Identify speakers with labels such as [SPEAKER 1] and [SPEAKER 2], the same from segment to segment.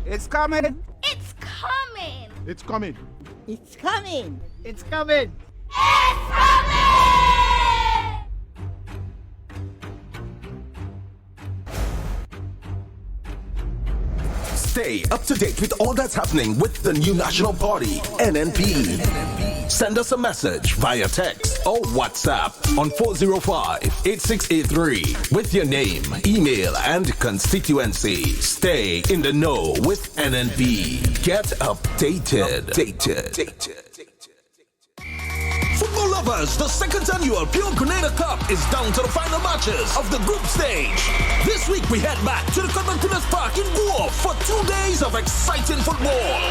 [SPEAKER 1] It's coming.
[SPEAKER 2] It's coming.
[SPEAKER 1] It's coming.
[SPEAKER 3] It's coming.
[SPEAKER 1] It's coming.
[SPEAKER 2] It's coming!
[SPEAKER 4] Stay up to date with all that's happening with the new national party, NNP. Send us a message via text or WhatsApp on 405-8683 with your name, email, and constituency. Stay in the know with NNP. Get updated. Football lovers, the second annual Pure Grenada Cup is down to the final matches of the group stage. This week we head back to the Conventus Park in Goa for 2 days of exciting football.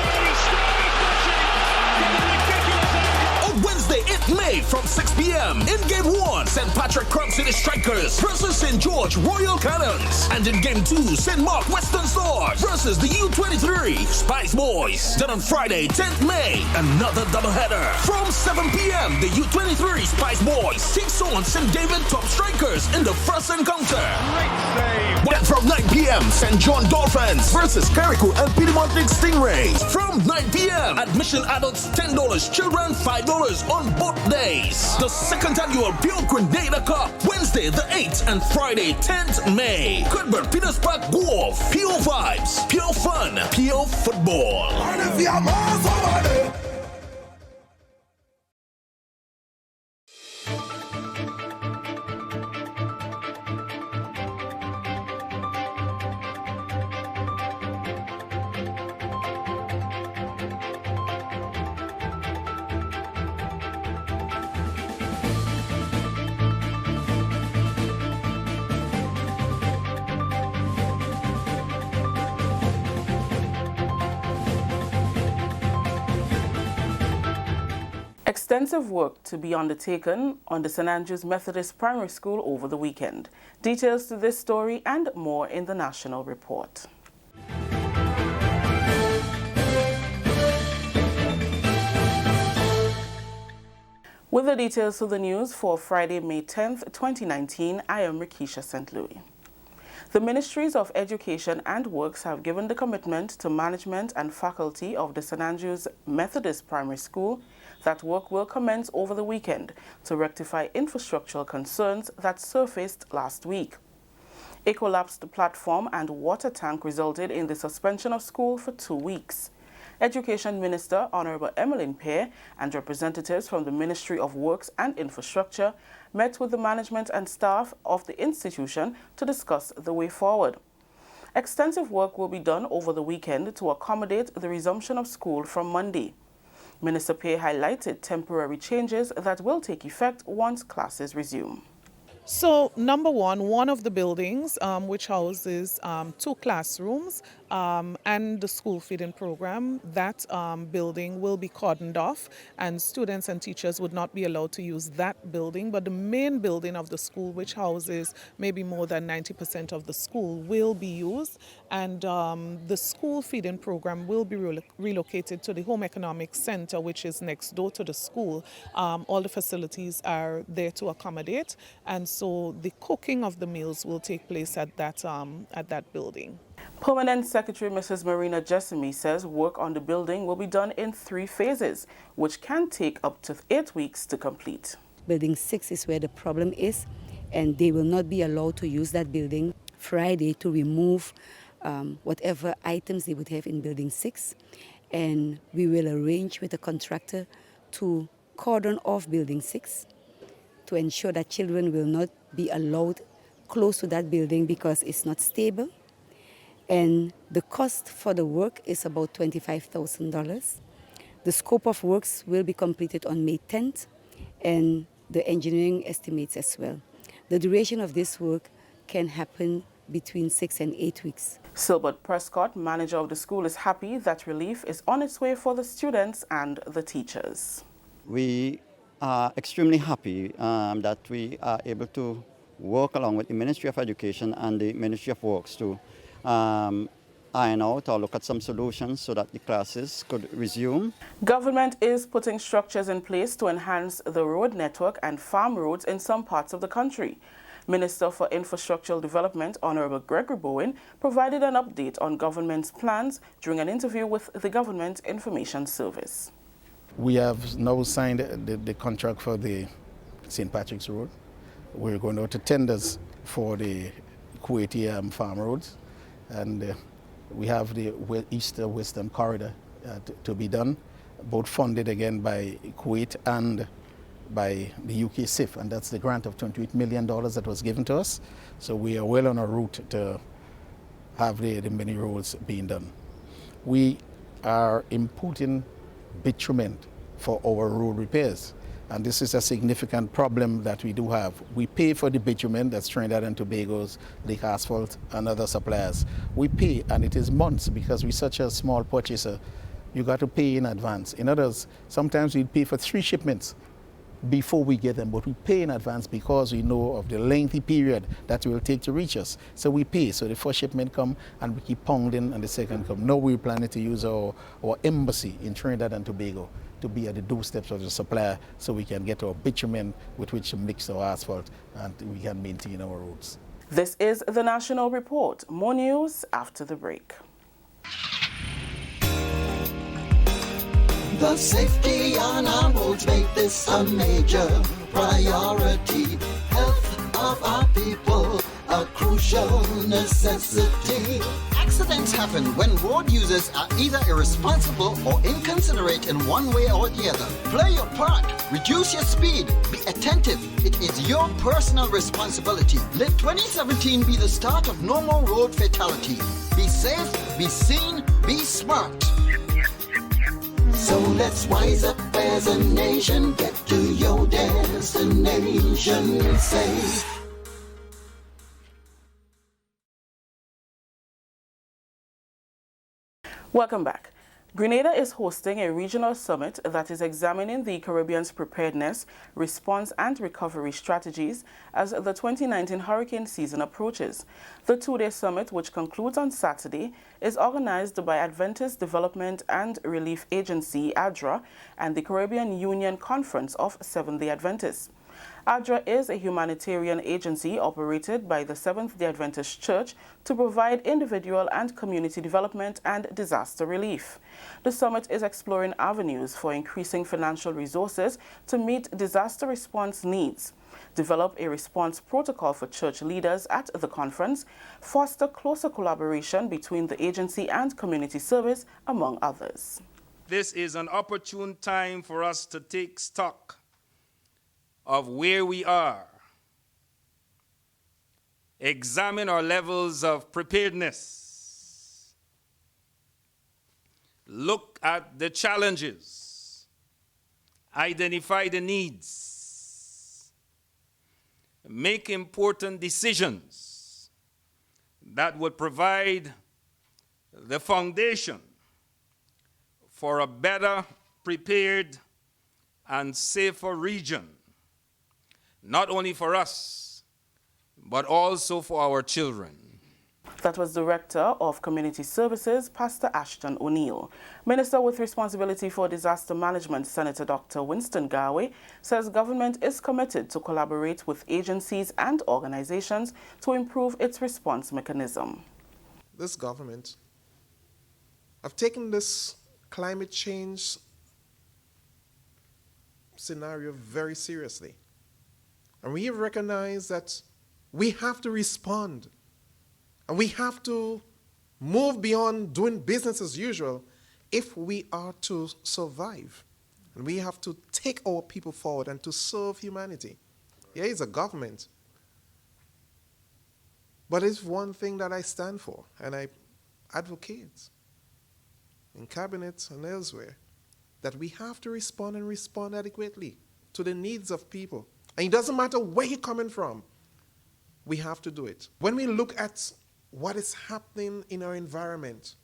[SPEAKER 4] On Wednesday, 8th May from 6 p.m. in Game 1, St. Patrick Crump City Strikers versus St. George Royal Cannons. And in Game 2, St. Mark Western Stars versus the U23 Spice Boys. Then on Friday, 10th May, another doubleheader. From 7 p.m., the U23 Spice Boys takes on St. David Top Strikers in the first encounter. Then from 9 p.m., St. John Dolphins versus Carriacou and Piedmont Stingrays. From 9 p.m., admission adults $10, children $5 on both days. The second annual Pure Grenada Cup, Wednesday the 8th and Friday 10th May. Cuthbert Peters Park, Guelph. Pure vibes, pure fun, pure football.
[SPEAKER 5] Extensive work to be undertaken on the St. Andrews Methodist Primary School over the weekend. Details to this story and more in the National Report. With the details to the news for Friday, May 10th, 2019, I am Rikisha St. Louis. The Ministries of Education and Works have given the commitment to management and faculty of the St. Andrews Methodist Primary School that work will commence over the weekend to rectify infrastructural concerns that surfaced last week. A collapsed platform and water tank resulted in the suspension of school for 2 weeks. Education Minister Honorable Emmeline Pear and representatives from the Ministry of Works and Infrastructure met with the management and staff of the institution to discuss the way forward. Extensive work will be done over the weekend to accommodate the resumption of school from Monday. Minister Pear highlighted temporary changes that will take effect once classes resume.
[SPEAKER 6] So, number one of the buildings, which houses 2 classrooms and the school feeding program, that building will be cordoned off and students and teachers would not be allowed to use that building. But the main building of the school, which houses maybe more than 90% of the school, will be used. And the school feeding program will be relocated to the Home Economic Center, which is next door to the school. All the facilities are there to accommodate. And so the cooking of the meals will take place at that building.
[SPEAKER 5] Permanent Secretary Mrs. Marina Jessamy says work on the building will be done in 3 phases, which can take up to 8 weeks to complete.
[SPEAKER 7] Building 6 is where the problem is, and they will not be allowed to use that building Friday to remove whatever items they would have in Building 6. And we will arrange with the contractor to cordon off Building 6 to ensure that children will not be allowed close to that building because it's not stable. And the cost for the work is about $25,000. The scope of works will be completed on May 10th, and the engineering estimates as well. The duration of this work can happen between 6 and 8 weeks.
[SPEAKER 5] Silbert Prescott, manager of the school, is happy that relief is on its way for the students and the teachers.
[SPEAKER 8] We are extremely happy that we are able to work along with the Ministry of Education and the Ministry of Works to iron out or look at some solutions so that the classes could resume.
[SPEAKER 5] Government is putting structures in place to enhance the road network and farm roads in some parts of the country. Minister for Infrastructural Development, Honorable Gregory Bowen, provided an update on government's plans during an interview with the Government Information Service.
[SPEAKER 1] We have now signed the contract for the St. Patrick's Road. We're going out to tenders for the Kuwaiti farm roads, and we have the East-Western corridor to be done, both funded again by Kuwait and by the UK CIF, and that's the grant of $28 million that was given to us. So we are well on our route to have the many roads being done. We are importing bitumen for our road repairs, and this is a significant problem that we do have. We pay for the bitumen, that's Trinidad and Tobago's Lake Asphalt and other suppliers. We pay, and it is months because we're such a small purchaser. You got to pay in advance. In others, sometimes we pay for 3 shipments before we get them, but we pay in advance because we know of the lengthy period that it will take to reach us. So we pay. So the first shipment come and we keep pounding, and the second come. Now we're planning to use our embassy in Trinidad and Tobago to be at the doorsteps of the supplier so we can get our bitumen with which to mix our asphalt and we can maintain our roads.
[SPEAKER 5] This is the National Report. More news after the break.
[SPEAKER 3] The safety on our roads make this a major priority. Health of our people, a crucial necessity. Accidents happen when road users are either irresponsible or inconsiderate in one way or the other. Play your part. Reduce your speed. Be attentive. It is your personal responsibility. Let 2017 be the start of no more road fatality. Be safe, be seen, be smart. So let's wise up as a nation, get to your destination safe.
[SPEAKER 5] Welcome back. Grenada is hosting a regional summit that is examining the Caribbean's preparedness, response and recovery strategies as the 2019 hurricane season approaches. The 2-day summit, which concludes on Saturday, is organized by Adventist Development and Relief Agency, ADRA, and the Caribbean Union Conference of Seventh-day Adventists. ADRA is a humanitarian agency operated by the Seventh-day Adventist Church to provide individual and community development and disaster relief. The summit is exploring avenues for increasing financial resources to meet disaster response needs, develop a response protocol for church leaders at the conference, foster closer collaboration between the agency and community service, among others.
[SPEAKER 9] This is an opportune time for us to take stock of where we are, examine our levels of preparedness, look at the challenges, identify the needs, make important decisions that would provide the foundation for a better prepared and safer region, not only for us, but also for our children.
[SPEAKER 5] That was Director of Community Services, Pastor Ashton O'Neill. Minister with responsibility for disaster management, Senator Dr. Winston Garwe, says government is committed to collaborate with agencies and organizations to improve its response mechanism.
[SPEAKER 10] This government have taken this climate change scenario very seriously. And we have recognized that we have to respond. And we have to move beyond doing business as usual if we are to survive. And we have to take our people forward and to serve humanity. Here is a government. But it's one thing that I stand for and I advocate in cabinet and elsewhere, that we have to respond and respond adequately to the needs of people. And it doesn't matter where you're coming from, we have to do it. When we look at what is happening in our environment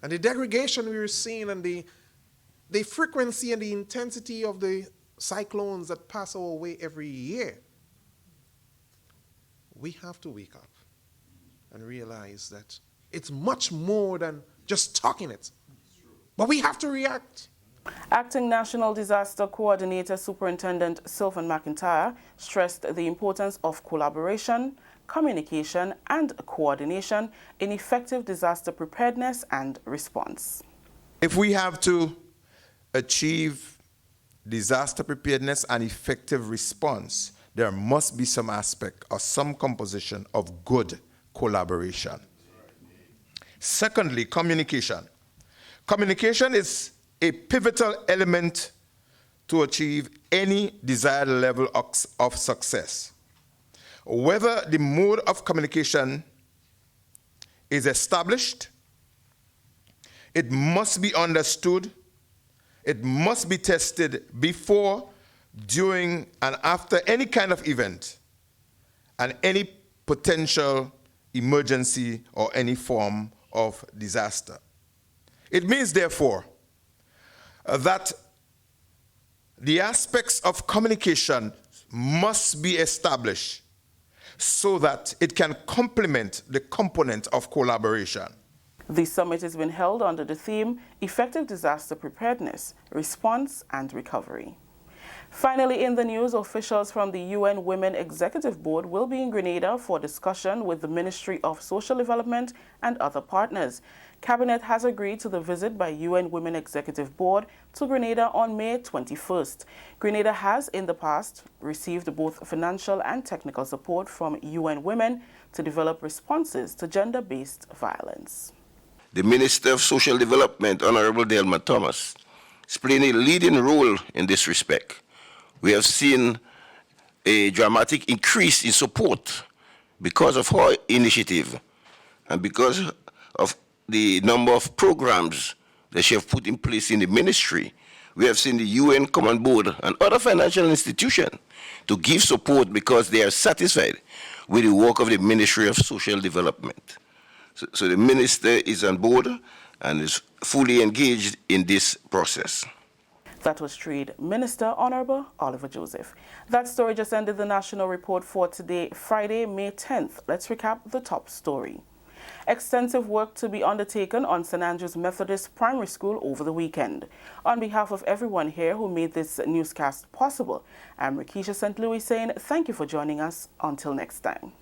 [SPEAKER 10] and the degradation we're seeing and the frequency and the intensity of the cyclones that pass our way every year, we have to wake up and realize that it's much more than just talking it. But we have to react.
[SPEAKER 5] Acting National Disaster Coordinator Superintendent Sylvan McIntyre stressed the importance of collaboration, communication and coordination in effective disaster preparedness and response.
[SPEAKER 11] If we have to achieve disaster preparedness and effective response, there must be some aspect or some composition of good collaboration. Secondly, communication. Communication is a pivotal element to achieve any desired level of success. Whether the mode of communication is established, it must be understood, it must be tested before, during, and after any kind of event and any potential emergency or any form of disaster. It means, therefore, that the aspects of communication must be established so that it can complement the component of collaboration.
[SPEAKER 5] The summit has been held under the theme Effective Disaster Preparedness, Response and Recovery. Finally, in the news, officials from the UN Women Executive Board will be in Grenada for discussion with the Ministry of Social Development and other partners. Cabinet has agreed to the visit by UN Women Executive Board to Grenada on May 21st. Grenada has in the past received both financial and technical support from UN Women to develop responses to gender-based violence.
[SPEAKER 12] The Minister of Social Development, Honorable Delma Thomas, is playing a leading role in this respect. We have seen a dramatic increase in support because of her initiative and because of the number of programs that she has put in place in the ministry. We have seen the UN Common Board and other financial institutions to give support because they are satisfied with the work of the Ministry of Social Development. So the minister is on board and is fully engaged in this process.
[SPEAKER 5] That was Trade Minister Honorable Oliver Joseph. That story just ended the national report for today, Friday, May 10th. Let's recap the top story. Extensive work to be undertaken on St. Andrew's Methodist Primary School over the weekend. On behalf of everyone here who made this newscast possible, I'm Rikisha St. Louis saying thank you for joining us. Until next time.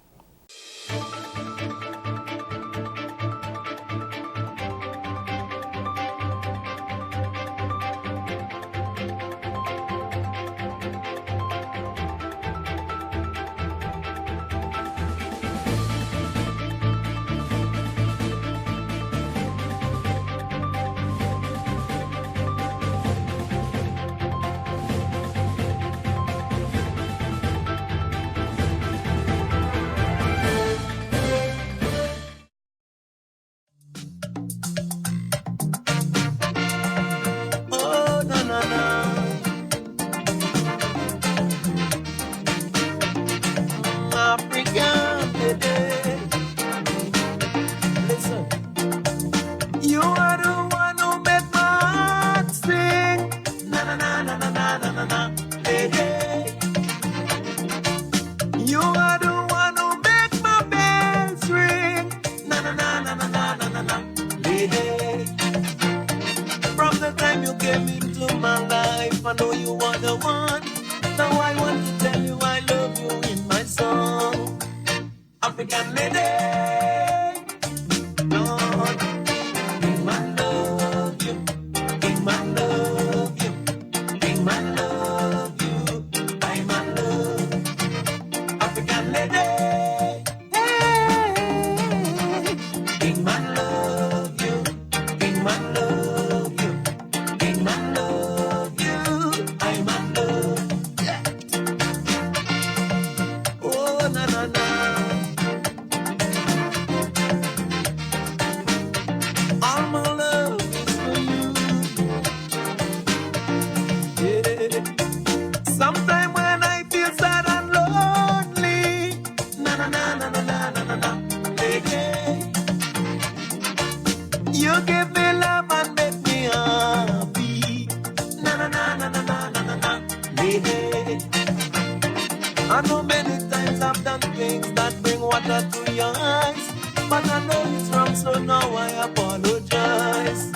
[SPEAKER 13] I know many times I've done things that bring water to your eyes, but I know it's wrong, so now I apologize.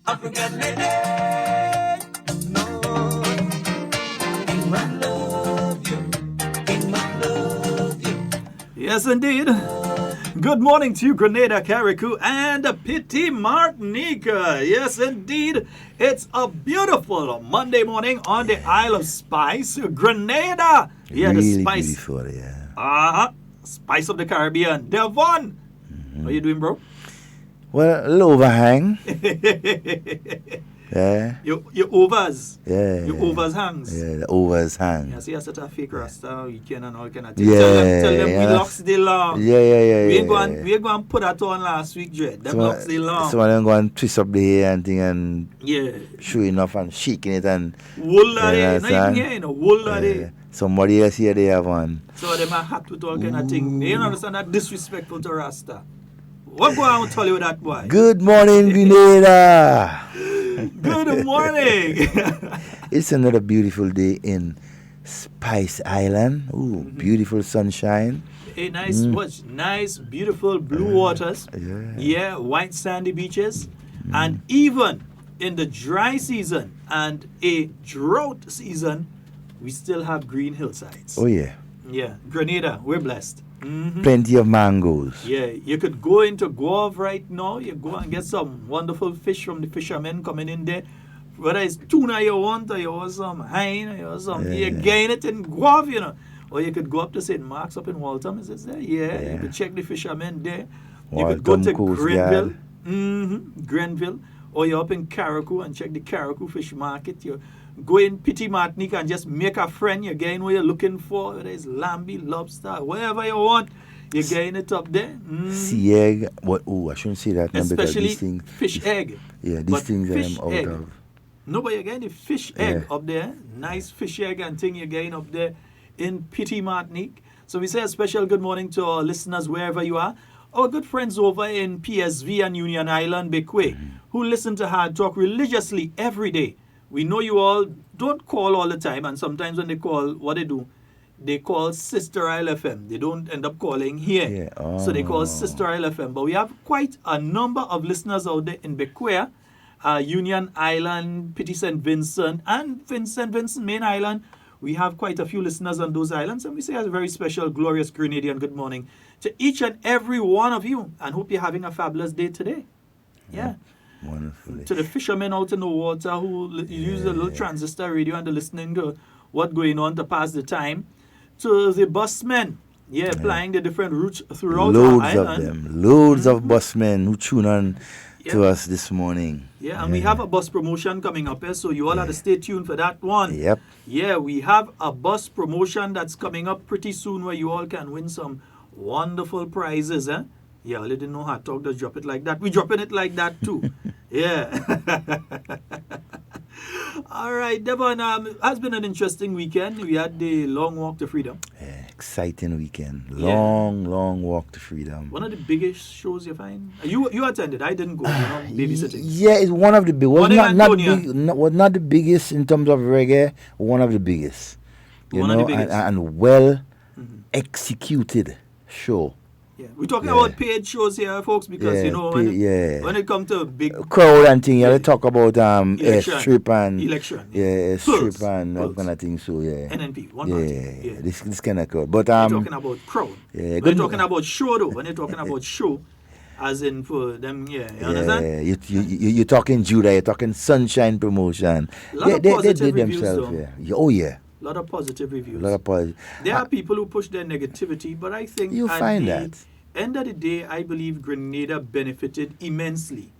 [SPEAKER 13] African lady.
[SPEAKER 14] Yes, indeed. Good morning to you, Grenada, Carriacou, and Petit Martinique. Yes, indeed. It's a beautiful Monday morning on the Isle of Spice, Grenada. Yeah,
[SPEAKER 15] really
[SPEAKER 14] the spice.
[SPEAKER 15] Beautiful, yeah.
[SPEAKER 14] Spice of the Caribbean. Devon. How you doing, bro?
[SPEAKER 15] Well, a little overhang. Yeah.
[SPEAKER 14] Your overs.
[SPEAKER 15] Yeah.
[SPEAKER 14] Your overs hangs.
[SPEAKER 15] Yeah, the overs hang.
[SPEAKER 14] Yeah, see, that's a fake rasta, you can and all kind of things.
[SPEAKER 15] Yeah.
[SPEAKER 14] Tell them we locks the long.
[SPEAKER 15] Yeah.
[SPEAKER 14] We ain't going to put that on last week, Dread. Them locks the long.
[SPEAKER 15] Some of them go and twist up the hair and thing and
[SPEAKER 14] yeah,
[SPEAKER 15] showing off and shaking it and
[SPEAKER 14] wool that day. Not even here, wool that day.
[SPEAKER 15] Somebody else here, they have one.
[SPEAKER 14] So them are hot with all kind of thing. They don't understand that disrespectful to rasta. What go on to tell you that, boy?
[SPEAKER 15] Good morning, Grenada.
[SPEAKER 14] Good morning.
[SPEAKER 15] It's another beautiful day in Spice Island. Ooh, beautiful sunshine.
[SPEAKER 14] A nice, nice, beautiful blue waters. Yeah, white sandy beaches. And even in the dry season and a drought season, we still have green hillsides.
[SPEAKER 15] Oh, yeah.
[SPEAKER 14] Yeah, Grenada, we're blessed.
[SPEAKER 15] Plenty of mangoes.
[SPEAKER 14] Yeah, you could go into Guave right now. You go and get some wonderful fish from the fishermen coming in there. Whether it's tuna you want, or you want some hine, or you want some, you gain it in Guave, you know. Or you could go up to St. Mark's up in Waltham. Is it there? Yeah, you could check the fishermen there. You could go to Grenville. Grenville. Or you're up in Carriacou and check the Carriacou fish market. You go in Petit Martinique and just make a friend. You're getting what you're looking for. Whether it's lamby, lobster, whatever you want. You're getting it up there.
[SPEAKER 15] Sea egg. I shouldn't say that now because
[SPEAKER 14] especially
[SPEAKER 15] these things,
[SPEAKER 14] fish egg.
[SPEAKER 15] Yeah, these things I'm out
[SPEAKER 14] egg.
[SPEAKER 15] of.
[SPEAKER 14] No, but you're getting the fish egg up there. Nice fish egg and thing you're getting up there in Petit Martinique. So we say a special good morning to our listeners wherever you are. Our good friends over in PSV and Union Island, Bequay, who listen to Hard Talk religiously every day. We know you all don't call all the time, and sometimes when they call, what they do, they call Sister Isle FM. They don't end up calling here. So they call Sister Isle FM. But we have quite a number of listeners out there in Bequay, Union Island, Petit St. Vincent, and St. Vincent Main Island. We have quite a few listeners on those islands, and we say a very special, glorious Grenadian good morning to each and every one of you, and hope you're having a fabulous day today. Yeah.
[SPEAKER 15] Wonderfully.
[SPEAKER 14] To the fishermen out in the water who use a little transistor radio and they're listening to what's going on to pass the time. To the busmen, plying the different routes throughout
[SPEAKER 15] Loads
[SPEAKER 14] our island.
[SPEAKER 15] of them. Loads of busmen who tune on to us this morning.
[SPEAKER 14] Yeah, and we have a bus promotion coming up here, so you all have to stay tuned for that one.
[SPEAKER 15] Yep.
[SPEAKER 14] Yeah, we have a bus promotion that's coming up pretty soon where you all can win some wonderful prizes, eh? Yeah, I didn't know how to talk, just drop it like that. We're dropping it like that too. Yeah. All right, Devon, has been an interesting weekend. We had the long walk to freedom.
[SPEAKER 15] Yeah, exciting weekend. Long walk to freedom.
[SPEAKER 14] One of the biggest shows you find. You attended. I didn't go. Babysitting.
[SPEAKER 15] Yeah, it's one of the big. Was not the biggest in terms of reggae. One of the biggest. You know, and well executed show.
[SPEAKER 14] Yeah, we're talking about paid shows here, folks, because when it comes to big
[SPEAKER 15] crowd and thing, they talk about strip and
[SPEAKER 14] election,
[SPEAKER 15] strip and all kind of things. So
[SPEAKER 14] NNP, one party.
[SPEAKER 15] This kind of crowd. But
[SPEAKER 14] we're talking about crowd. We're talking about show though. When you're talking about show, as in for them, you understand?
[SPEAKER 15] You're talking Judah, you're talking Sunshine Promotion.
[SPEAKER 14] They did
[SPEAKER 15] themselves. Oh yeah.
[SPEAKER 14] A lot of positive reviews.
[SPEAKER 15] There
[SPEAKER 14] are people who push their negativity, but I think
[SPEAKER 15] you find that.
[SPEAKER 14] End of the day, I believe Grenada benefited immensely.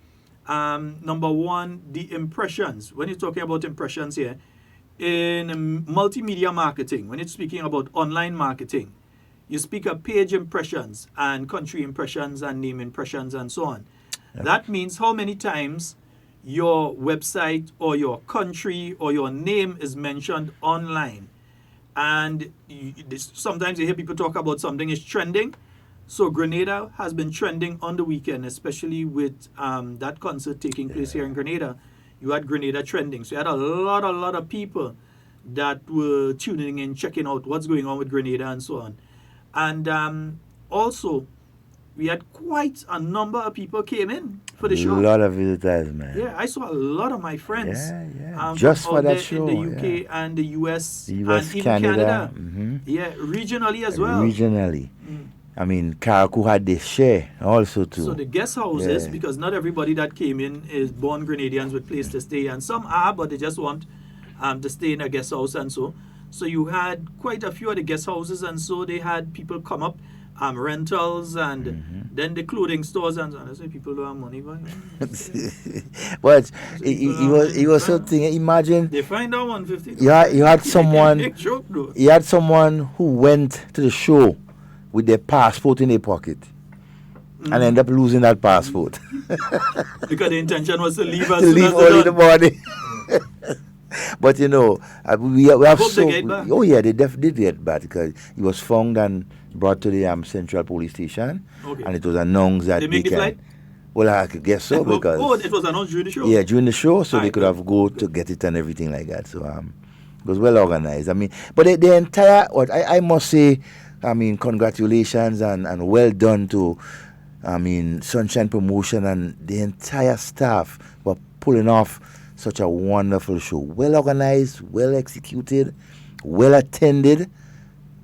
[SPEAKER 14] Number one, the impressions. When you're talking about impressions here, in multimedia marketing, when you're speaking about online marketing, you speak of page impressions and country impressions and name impressions and so on. Yep. That means how many times your website or your country or your name is mentioned online. And sometimes you hear people talk about something is trending. So Grenada has been trending on the weekend, especially with that concert taking place here in Grenada. You had Grenada trending. So you had a lot of people that were tuning in, checking out what's going on with Grenada and so on. And also, we had quite a number of people came in for the show.
[SPEAKER 15] A lot of visitors, man.
[SPEAKER 14] Yeah, I saw a lot of my friends.
[SPEAKER 15] Just for that show.
[SPEAKER 14] In the UK and the US.
[SPEAKER 15] The US,
[SPEAKER 14] and even
[SPEAKER 15] Canada.
[SPEAKER 14] Yeah, regionally as well.
[SPEAKER 15] Regionally. I mean, Carriacou had their share also too.
[SPEAKER 14] So the guest houses, because not everybody that came in is born Grenadians with place to stay, and some are, but they just want to stay in a guest house and so. So you had quite a few of the guest houses, and so they had people come up, rentals, and then the clothing stores, and so on. I say people don't have money,
[SPEAKER 15] but he was something. Imagine
[SPEAKER 14] they find out 150.
[SPEAKER 15] You had someone. You had someone who went to the show with their passport in their pocket and end up losing that passport.
[SPEAKER 14] Because the intention was to leave us.
[SPEAKER 15] To leave early in the morning. But you know, we have so. Oh yeah, they definitely did get back because he was found and brought to the Central Police Station, and it was announced that
[SPEAKER 14] they make the flight.
[SPEAKER 15] Well, I could guess so because
[SPEAKER 14] it was announced during the show.
[SPEAKER 15] Yeah, during the show, so they could have go to get it and everything like that. So it was well organized. I mean, but the entire I must say. I mean, congratulations and well done to, Sunshine Promotion and the entire staff for pulling off such a wonderful show. Well organized, well executed, well attended.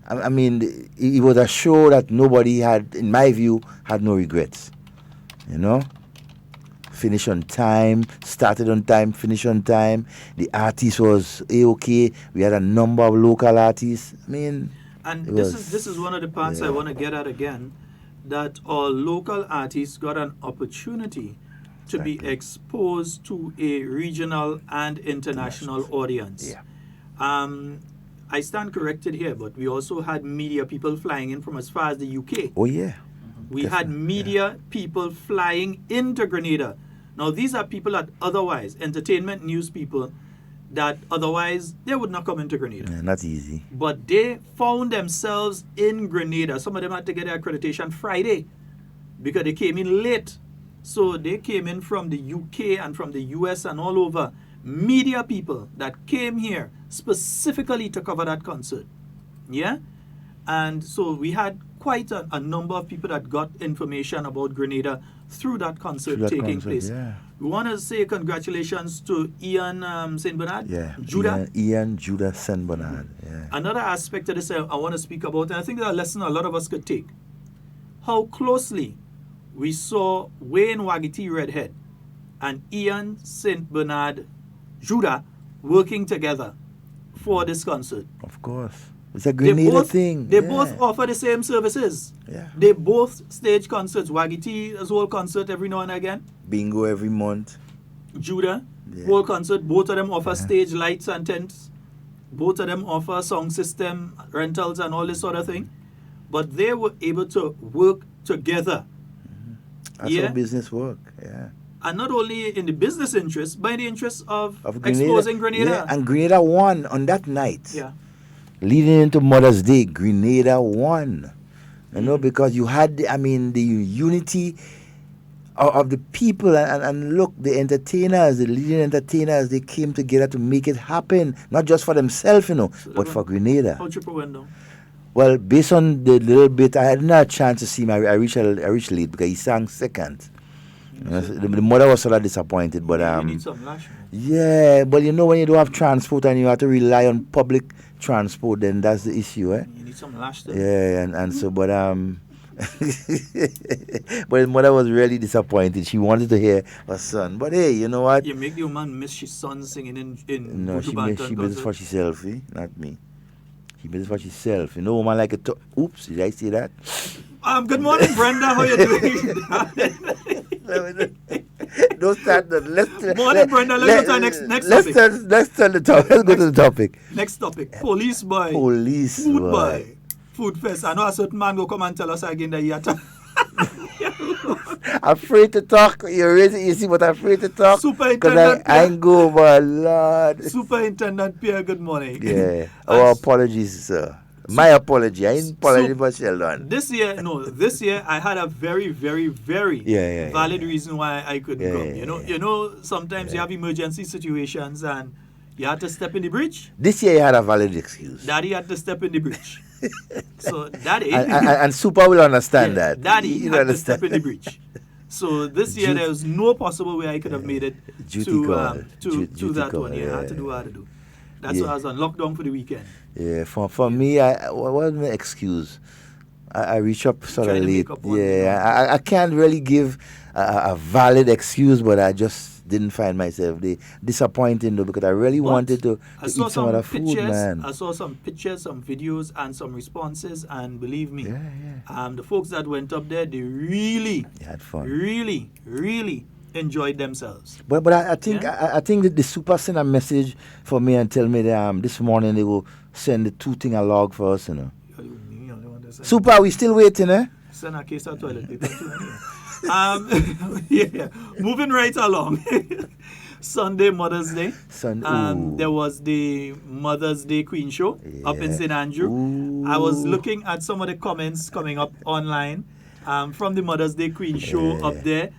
[SPEAKER 15] I mean, it was a show that nobody had, in my view, had no regrets. You know? Finish on time, started on time, finish on time. The artist was A-OK. We had a number of local artists. I mean...
[SPEAKER 14] And this is one of the parts I want to get at again, that our local artists got an opportunity to be exposed to a regional and international audience. I stand corrected here, but we also had media people flying in from as far as the UK.
[SPEAKER 15] Oh yeah.
[SPEAKER 14] We had media people flying into Grenada. Now these are people that otherwise, entertainment news people, that otherwise they would not come into Grenada.
[SPEAKER 15] Yeah, not easy.
[SPEAKER 14] But they found themselves in Grenada. Some of them had to get their accreditation Friday because they came in late. So they came in from the UK and from the US and all over. Media people that came here specifically to cover that concert. Yeah? And so we had quite a number of people that got information about Grenada through that concert taking place.
[SPEAKER 15] Yeah.
[SPEAKER 14] We want to say congratulations to Ian St. Bernard.
[SPEAKER 15] Yeah,
[SPEAKER 14] Judah.
[SPEAKER 15] Ian Judah St. Bernard. Yeah.
[SPEAKER 14] Another aspect of this I want to speak about, and I think that's a lesson a lot of us could take. How closely we saw Wayne Wagiti Redhead and Ian St. Bernard Judah working together for this concert.
[SPEAKER 15] Of course. It's a Grenada thing.
[SPEAKER 14] They both offer the same services.
[SPEAKER 15] Yeah.
[SPEAKER 14] They both stage concerts. Wagiti does whole concert every now and again.
[SPEAKER 15] Bingo every month.
[SPEAKER 14] Judah, whole concert. Both of them offer stage lights and tents. Both of them offer sound system rentals and all this sort of thing. But they were able to work together.
[SPEAKER 15] That's how business work. Yeah.
[SPEAKER 14] And not only in the business interest, but in the interest of exposing Grenada.
[SPEAKER 15] Yeah, and Grenada won on that night.
[SPEAKER 14] Yeah.
[SPEAKER 15] Leading into Mother's Day, Grenada won. You know, because you had, the unity of the people. And look, the entertainers, the leading entertainers, they came together to make it happen. Not just for themselves, but for Grenada.
[SPEAKER 14] How Triple went down?
[SPEAKER 15] Well, based on the little bit, I hadn't had a chance to see him. I reached late because he sang second. The mother was sort of disappointed, but
[SPEAKER 14] you need some lash.
[SPEAKER 15] Yeah, but when you don't have transport and you have to rely on public transport, then that's the issue, eh?
[SPEAKER 14] You need some lash there.
[SPEAKER 15] Yeah, and so but but his mother was really disappointed. She wanted to hear her son, but hey, you know what?
[SPEAKER 14] You make the woman miss his son singing in
[SPEAKER 15] No, she misses for herself, not me. She misses for herself. You know, woman like a oops, did I say that?
[SPEAKER 14] Good morning, Brenda. How you doing?
[SPEAKER 15] Don't start that.
[SPEAKER 14] Morning, Brenda. Let's go to the next topic.
[SPEAKER 15] Let's turn the topic. Let's go to the topic.
[SPEAKER 14] Next topic. Police boy.
[SPEAKER 15] Food
[SPEAKER 14] boy. Food fest. I know a certain man will come and tell us again that he attacked.
[SPEAKER 15] Afraid to talk. You see what I'm afraid to talk?
[SPEAKER 14] Superintendent
[SPEAKER 15] Pierre. I ain't go, my Lord.
[SPEAKER 14] Superintendent Pierre, good morning.
[SPEAKER 15] Yeah. Our apologies, sir. My apology. I ain't apology for Sheldon.
[SPEAKER 14] This year I had a very, very, very valid reason why I couldn't come. You know, sometimes you have emergency situations and you had to step in the breach.
[SPEAKER 15] This year you had a valid excuse.
[SPEAKER 14] Daddy had to step in the breach. So Daddy
[SPEAKER 15] and Super will understand that.
[SPEAKER 14] Daddy had to step in the breach. So this year there was no possible way I could have made it to that one. Yeah, I had to do what I had to do. That's why I was on lockdown for the weekend.
[SPEAKER 15] Yeah, for me, what was my excuse? I reach up sort of
[SPEAKER 14] Trying to
[SPEAKER 15] late.
[SPEAKER 14] make up one day,
[SPEAKER 15] Yeah, I can't really give a valid excuse, but I just didn't find myself there. Disappointing though, because I really
[SPEAKER 14] But
[SPEAKER 15] wanted to
[SPEAKER 14] I saw
[SPEAKER 15] eat some of the food,
[SPEAKER 14] pictures.
[SPEAKER 15] man.
[SPEAKER 14] I saw some pictures, some videos, and some responses. And believe me, the folks that went up there, they really
[SPEAKER 15] had fun.
[SPEAKER 14] Really enjoyed themselves.
[SPEAKER 15] But I think I think that the super send a message for me and tell me that this morning they will send the 2 thing a log for us, you know. Super, we still waiting, eh?
[SPEAKER 14] Send a case of toilet paper too, anyway. Moving right along. Sunday, Mother's Day. There was the Mother's Day Queen Show up in St. Andrew. I was looking at some of the comments coming up online from the Mother's Day Queen Show up there.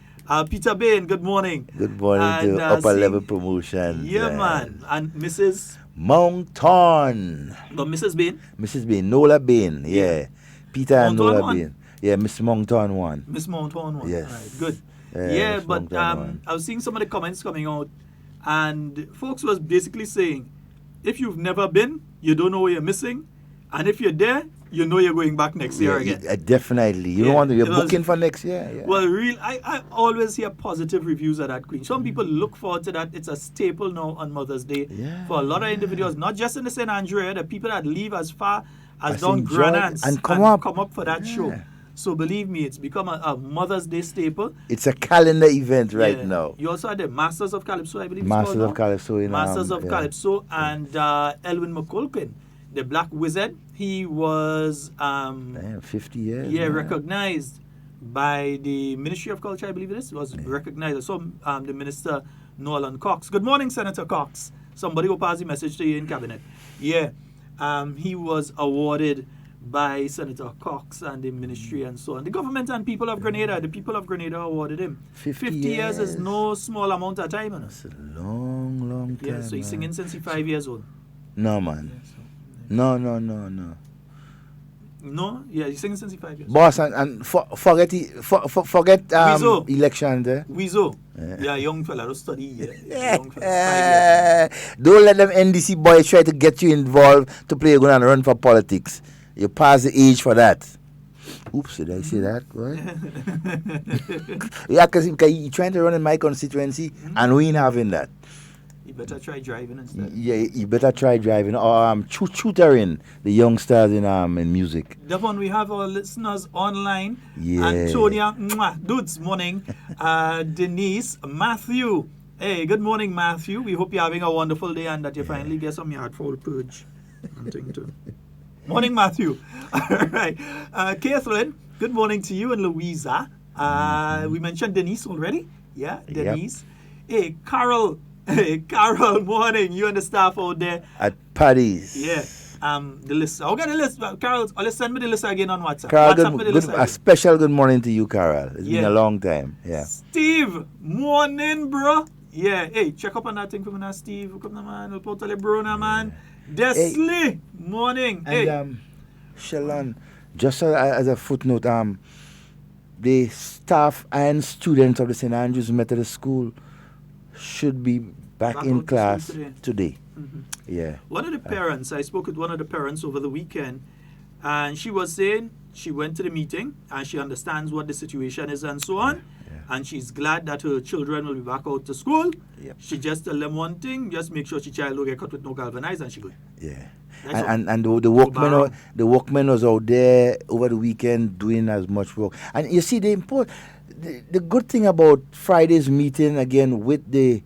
[SPEAKER 14] Peter Bain, good morning.
[SPEAKER 15] Good morning to Upper Level Promotions.
[SPEAKER 14] Yeah, man. And Mrs.
[SPEAKER 15] Mountain.
[SPEAKER 14] But Mrs. Bain?
[SPEAKER 15] Mrs. Bain, Nola Bain, yeah. Peter and
[SPEAKER 14] Mountain
[SPEAKER 15] Nola
[SPEAKER 14] one?
[SPEAKER 15] Bain. Yeah, Miss Mountain one.
[SPEAKER 14] Miss Mountain one.
[SPEAKER 15] Yes.
[SPEAKER 14] Right, good.
[SPEAKER 15] Miss
[SPEAKER 14] But
[SPEAKER 15] Mountain
[SPEAKER 14] I was seeing some of the comments coming out, and folks was basically saying, if you've never been, you don't know what you're missing, and if you're there, you know you're going back next year again.
[SPEAKER 15] Definitely. You don't want to, you're booking for next year. Yeah.
[SPEAKER 14] Well, I always hear positive reviews of that Queen. Some people look forward to that. It's a staple now on Mother's Day for a lot of individuals, not just in the St. Andrew area, the people that leave as far as down Grenada
[SPEAKER 15] and come up
[SPEAKER 14] for that show. So believe me, it's become a Mother's Day staple.
[SPEAKER 15] It's a calendar event right now.
[SPEAKER 14] You also had the Masters of Calypso, I believe.
[SPEAKER 15] Masters of Calypso.
[SPEAKER 14] Masters of Calypso and Elwin McCulkin, the Black Wizard. He was
[SPEAKER 15] 50 years.
[SPEAKER 14] Yeah, recognized by the Ministry of Culture, I believe it is. Was recognized. I saw the Minister Nolan Cox. Good morning, Senator Cox. Somebody will pass the message to you in cabinet. Yeah, he was awarded by Senator Cox and the ministry and so on. The government and people of Grenada, the people of Grenada awarded him. 50 years is no small amount of time.
[SPEAKER 15] That's a long time.
[SPEAKER 14] Yeah, so he's singing since he's 5 years old.
[SPEAKER 15] No, man. No.
[SPEAKER 14] No? Yeah, he's singing since he's 5 years old.
[SPEAKER 15] Boss, and forget elections, eh?
[SPEAKER 14] Weezo. Yeah, young fella, don't study. Young fella, 5 years.
[SPEAKER 15] Don't let them NDC boys try to get you involved to play a gun and run for politics. You pass the age for that. Oops, did I say that? Boy? Yeah, because you're trying to run in my constituency and we ain't having that.
[SPEAKER 14] You better try driving instead.
[SPEAKER 15] Yeah, you better try driving or tutoring the youngsters in music.
[SPEAKER 14] Devon, we have our listeners online.
[SPEAKER 15] Yeah.
[SPEAKER 14] Antonia, dudes, morning. Denise, Matthew. Hey, good morning, Matthew. We hope you're having a wonderful day and that you finally get some yard fowl purge. Morning, Matthew. All right. Catherine, good morning to you and Louisa. We mentioned Denise already. Yeah, Denise. Yep. Hey, Carol. Hey, Carol, morning. You and the staff out there.
[SPEAKER 15] At Paddy's.
[SPEAKER 14] Yeah. The list. Okay, the list. Carol, let's send me the list again on WhatsApp.
[SPEAKER 15] Carol, a special good morning to you, Carol. It's been a long time. Yeah.
[SPEAKER 14] Steve, morning, bro. Yeah. Hey, check up on that thing for me now, Steve. Come on, man. We'll put the Bruna, man. Desley, morning.
[SPEAKER 15] And Sheldon, just as a footnote, the staff and students of the St. Andrews Methodist School should be back in class today.
[SPEAKER 14] Mm-hmm.
[SPEAKER 15] Yeah.
[SPEAKER 14] One of the parents, I spoke with one of the parents over the weekend, and she was saying she went to the meeting and she understands what the situation is and so on. And she's glad that her children will be back out to school.
[SPEAKER 15] Yep.
[SPEAKER 14] She just tell them one thing, just make sure she child don't get cut with no galvanized and she good.
[SPEAKER 15] Yeah. And the workmen was out there over the weekend doing as much work. And you see, the good thing about Friday's meeting again with the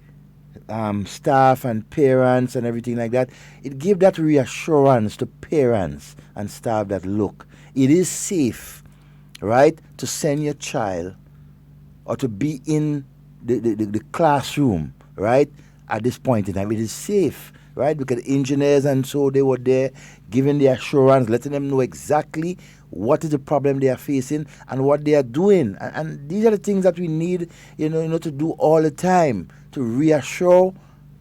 [SPEAKER 15] staff and parents and everything like that, it gave that reassurance to parents and staff that look, it is safe, right, to send your child or to be in the classroom, right, at this point in time. It is safe, right, because engineers and so they were there giving the assurance, letting them know exactly what is the problem they are facing and what they are doing. And these are the things that we need, to do all the time to reassure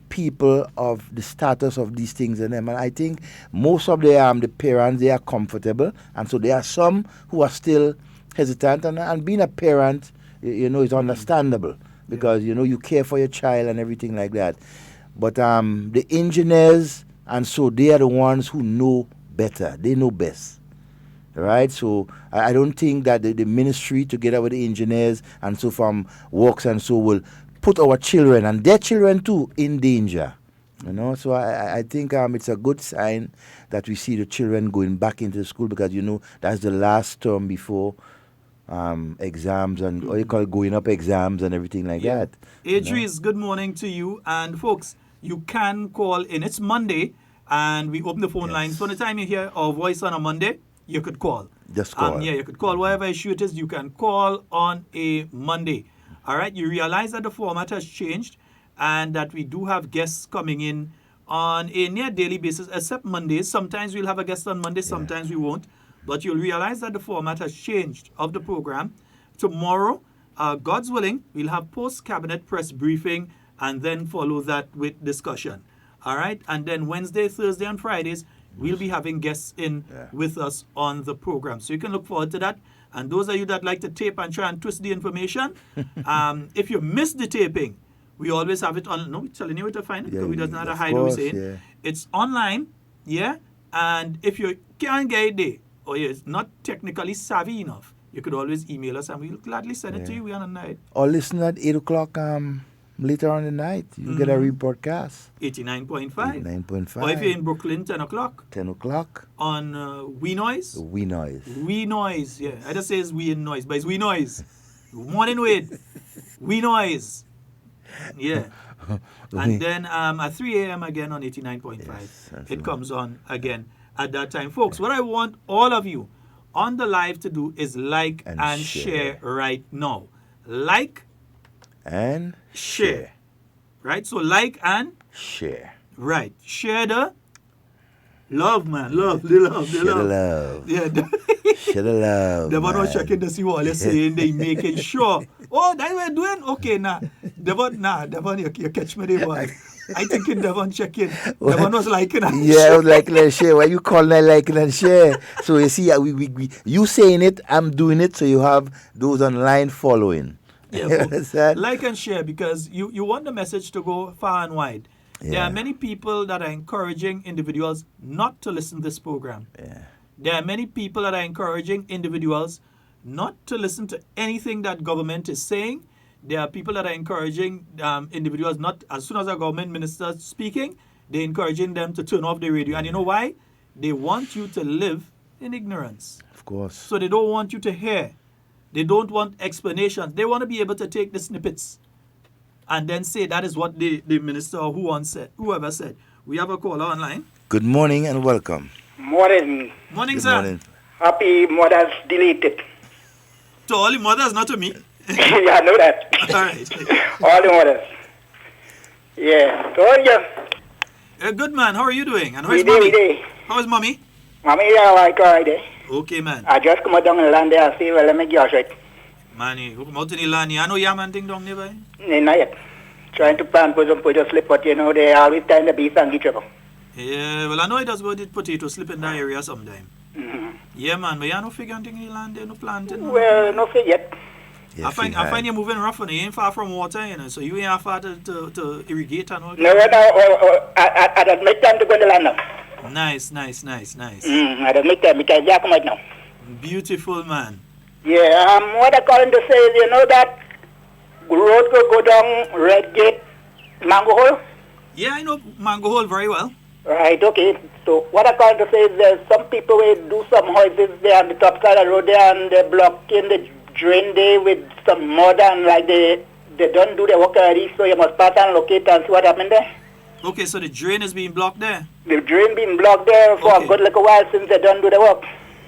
[SPEAKER 15] people of the status of these things in them. And I think most of the parents, they are comfortable, and so there are some who are still hesitant. And being a parent, is understandable because, you care for your child and everything like that. But the engineers, and so they are the ones who know better. They know best. right? So I don't think that the ministry, together with the engineers and so from works and so, will put our children and their children too in danger. You know, so I think it's a good sign that we see the children going back into school, because that's the last term before exams and what you call going up exams and everything like that.
[SPEAKER 14] Adri's, good morning to you. And folks, you can call in. It's Monday, and we open the phone lines. So the time you hear our voice on a Monday, you could call.
[SPEAKER 15] Just call.
[SPEAKER 14] You could call. Whatever issue it is, you can call on a Monday. All right? You realize that the format has changed and that we do have guests coming in on a near daily basis, except Mondays. Sometimes we'll have a guest on Monday, sometimes we won't. But you'll realize that the format has changed of the program. Tomorrow, God's willing, we'll have post-cabinet press briefing and then follow that with discussion. All right? And then Wednesday, Thursday, and Fridays, we'll be having guests in with us on the program. So you can look forward to that. And those of you that like to tape and try and twist the information, if you miss the taping, we always have it on. No, we're telling you where to find it, because we doesn't have to hide what we're saying. It's online, and if you can't get it there, or you're not technically savvy enough, you could always email us and we'll gladly send it to you. We're on the night.
[SPEAKER 15] Or listen at 8 o'clock later on the night. You get a rebroadcast.
[SPEAKER 14] 89.5.
[SPEAKER 15] 89.5.
[SPEAKER 14] Or if you're in Brooklyn, 10 o'clock.
[SPEAKER 15] 10 o'clock.
[SPEAKER 14] On We Noise.
[SPEAKER 15] We Noise.
[SPEAKER 14] We Noise, I just say it's We in Noise, but it's We Noise. Morning with We Noise. And then at 3 a.m. again on 89.5. It comes on again at that time. Folks, what I want all of you on the live to do is like and share right now. Like
[SPEAKER 15] and share.
[SPEAKER 14] Right? So like and
[SPEAKER 15] share.
[SPEAKER 14] Right. Share the love, man. Love. The love.
[SPEAKER 15] Share the love. Share the love.
[SPEAKER 14] They were not checking to see what they're saying. They making sure. Oh, that we're doing? Okay, Devon, you catch me there, boy. I thinking Devon checking. Devon was liking and
[SPEAKER 15] share. I was liking and share. Why you calling that liking and share? So you see, you saying it, I'm doing it, so you have those online following.
[SPEAKER 14] Like and share, because you want the message to go far and wide. There are many people that are encouraging individuals not to listen to this program. There are many people that are encouraging individuals not to listen to anything that government is saying. There are people that are encouraging individuals not, as soon as a government minister is speaking, they're encouraging them to turn off the radio. And you know why? They want you to live in ignorance.
[SPEAKER 15] Of course.
[SPEAKER 14] So they don't want you to hear. They don't want explanations. They want to be able to take the snippets and then say that is what the minister or whoever said. We have a caller online.
[SPEAKER 15] Good morning and welcome.
[SPEAKER 16] Morning.
[SPEAKER 14] Morning,
[SPEAKER 15] Good
[SPEAKER 14] sir.
[SPEAKER 15] Morning.
[SPEAKER 16] Happy Mother's deleted.
[SPEAKER 14] To all the mothers, not to me.
[SPEAKER 16] Yeah, I know that.
[SPEAKER 14] All right.
[SPEAKER 16] All the mothers. Yeah. So, yeah.
[SPEAKER 14] Good, man. How are you doing? And how's mommy? How is mommy?
[SPEAKER 16] Mommy, yeah, like already.
[SPEAKER 14] Okay, man.
[SPEAKER 16] I just come down the land there and see, well, let me get it.
[SPEAKER 14] Man, you come out in the land. I know you man thing down there, boy.
[SPEAKER 16] Not yet. Trying to plan for some potato slip, but you know, they always time the beef and get trouble.
[SPEAKER 14] Yeah, well, I know it does go with potato slip in that area sometime. Yeah, man, but you no figure anything in the land there, no planting. No.
[SPEAKER 16] Well, no figure yet.
[SPEAKER 14] Yeah, I find you moving rough, and you ain't far from water, you know, so you ain't far to irrigate and all.
[SPEAKER 16] No, I don't make time to go to the land now.
[SPEAKER 14] Nice.
[SPEAKER 16] I don't make time because I come out now.
[SPEAKER 14] Beautiful, man.
[SPEAKER 16] Yeah, what I'm calling to say is, you know that road could go down Red Gate, Mango Hole?
[SPEAKER 14] Yeah, I know Mango Hole very well.
[SPEAKER 16] Right, okay. So what I'm calling to say is there's some people will do some houses there on the top side of the road there and they block in the drain there with some mud and like they don't do the work already, so you must pass and locate and see what happened there.
[SPEAKER 14] Okay, so the drain is being blocked there?
[SPEAKER 16] The drain being blocked there for a good little while since they don't do the work.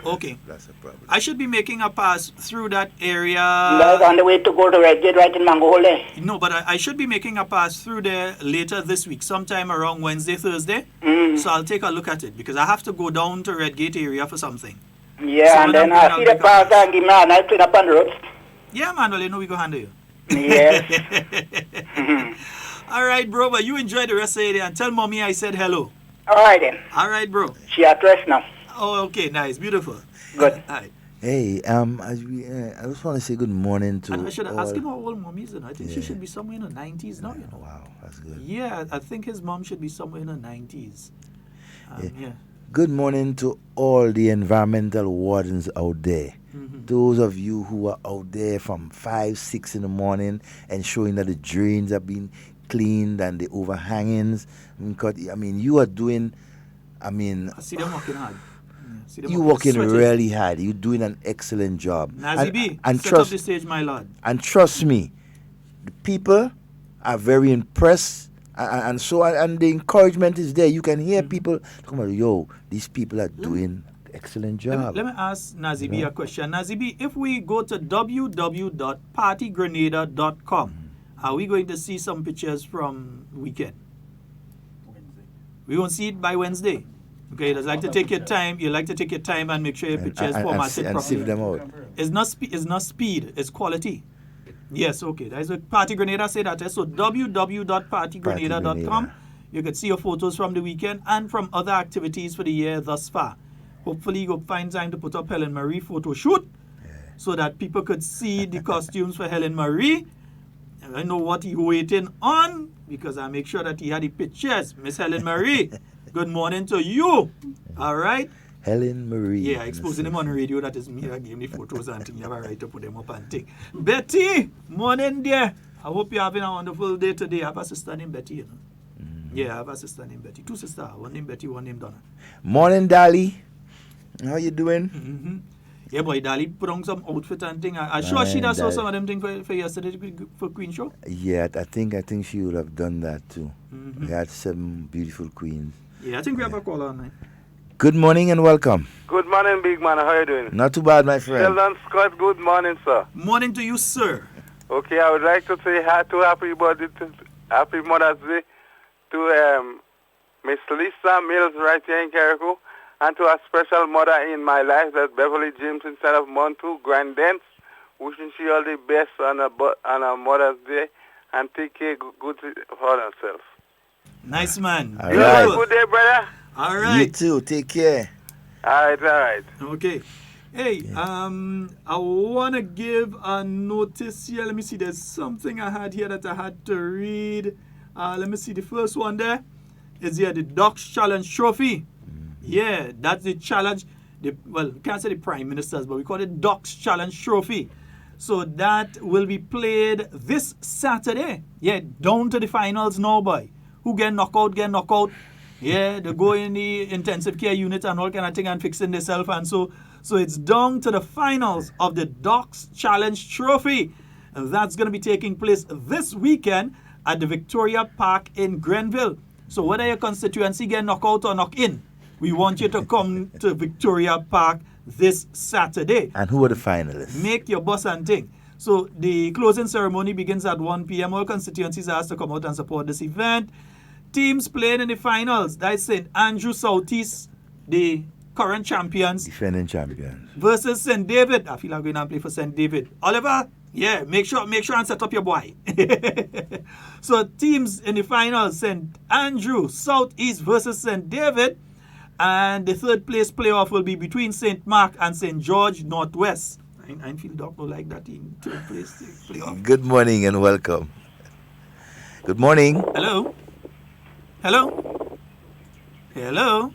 [SPEAKER 14] Okay. That's a problem. I should be making a pass through that area.
[SPEAKER 16] That's on the way to go to Red Gate right in Mango Hole there.
[SPEAKER 14] No, but I should be making a pass through there later this week, sometime around Wednesday, Thursday. So I'll take a look at it because I have to go down to Red Gate area for something.
[SPEAKER 16] Yeah, so and then I see the pass and give me a nice clean up on the road.
[SPEAKER 14] Yeah, man, well, you know we go handle you.
[SPEAKER 16] Yes.
[SPEAKER 14] All right, bro, but you enjoy the rest of the day and tell mommy I said hello.
[SPEAKER 16] All right, then.
[SPEAKER 14] All right, bro.
[SPEAKER 16] She at rest now.
[SPEAKER 14] Oh, okay, nice, beautiful.
[SPEAKER 16] Good.
[SPEAKER 14] All right.
[SPEAKER 15] Hey, I just want to say good morning to.
[SPEAKER 14] And I should ask him how old mommy is. I think she should be somewhere in her 90s now. You know.
[SPEAKER 15] Wow, that's good.
[SPEAKER 14] Yeah, I think his mom should be somewhere in her 90s. Yeah.
[SPEAKER 15] Good morning to all the environmental wardens out there. Those of you who are out there from 5, 6 in the morning ensuring that the drains are being cleaned and the overhangings. I mean, you are doing, I
[SPEAKER 14] see them working hard.
[SPEAKER 15] You're working really hard. You're doing an excellent job.
[SPEAKER 14] Nazibi, set up the stage, my lord.
[SPEAKER 15] And trust me, the people are very impressed. And the encouragement is there. You can hear people talking about, yo, these people are doing excellent job.
[SPEAKER 14] Let me ask Nazibi a question. Nazibi, if we go to www.partygrenada.com, are we going to see some pictures from weekend? Wednesday. We won't see it by Wednesday. Okay, you'd like to take your time. You like to take your time and make sure your pictures formatted properly.
[SPEAKER 15] And sieve them out.
[SPEAKER 14] It's not speed. It's quality. Yes, okay. That is what Party Grenada say that. So www.partygrenada.com. You can see your photos from the weekend and from other activities for the year thus far. Hopefully you'll find time to put up Helen Marie photo shoot so that people could see the costumes for Helen Marie. And I know what you're waiting on because I make sure that he had the pictures. Miss Helen Marie, good morning to you. All right.
[SPEAKER 15] Helen Marie.
[SPEAKER 14] Yeah, exposing him on the radio. That is me. I gave me photos and things. You have a right to put them up and take. Betty, morning dear. I hope you're having a wonderful day today. I have a sister named Betty, you know. Yeah, I have a sister named Betty. 2 sisters. One named Betty, one named Donna.
[SPEAKER 15] Morning, Dali. How you doing?
[SPEAKER 14] Yeah, boy, Dali put on some outfit and thing. I'm sure she does saw some of them things for yesterday for Queen Show.
[SPEAKER 15] Yeah, I think she would have done that too. We had 7 beautiful queens.
[SPEAKER 14] Yeah, I think we have a caller on.
[SPEAKER 15] Good morning and welcome.
[SPEAKER 17] Good morning, big man. How are you doing?
[SPEAKER 15] Not too bad, my friend.
[SPEAKER 17] Sheldon Scott, good morning, sir.
[SPEAKER 14] Morning to you, sir.
[SPEAKER 17] Okay, I would like to say happy Mother's Day to Miss Lisa Mills right here in Carriacou, and to a special mother in my life, that's Beverly James instead of Montu, Grandence. Wishing she all the best on her Mother's Day, and take care good for herself.
[SPEAKER 14] Nice man.
[SPEAKER 15] All right.
[SPEAKER 17] Have a good day, brother.
[SPEAKER 14] All right.
[SPEAKER 15] You too. Take care.
[SPEAKER 17] All right.
[SPEAKER 14] Okay. Hey, I want to give a notice here. Let me see. There's something I had here that I had to read. Let me see. The first one there is here, the Docs Challenge Trophy. Yeah, that's the challenge. Well, we can't say the Prime Ministers, but we call it Docs Challenge Trophy. So that will be played this Saturday. Yeah, down to the finals now, boy. Who get knocked out, get knocked out. Yeah, they go in the intensive care unit and all kind of thing and fixing themselves. And so it's down to the finals of the Docs Challenge Trophy. And that's going to be taking place this weekend at the Victoria Park in Grenville. So whether your constituency get knocked out or knocked in, we want you to come to Victoria Park this Saturday.
[SPEAKER 15] And who are the finalists?
[SPEAKER 14] Make your bus and thing. So the closing ceremony begins at 1 p.m. All constituencies are asked to come out and support this event. Teams playing in the finals. That's St. Andrew Southeast, the current champions.
[SPEAKER 15] Defending champions.
[SPEAKER 14] Versus St. David. I feel I'm going to play for St. David. Oliver, yeah, make sure and set up your boy. So teams in the finals, St. Andrew Southeast versus St. David. And the third place playoff will be between St. Mark and St. George Northwest. I feel doctor like that in third place playoff.
[SPEAKER 15] Good morning and welcome. Good morning.
[SPEAKER 14] Hello. Hello. Hello.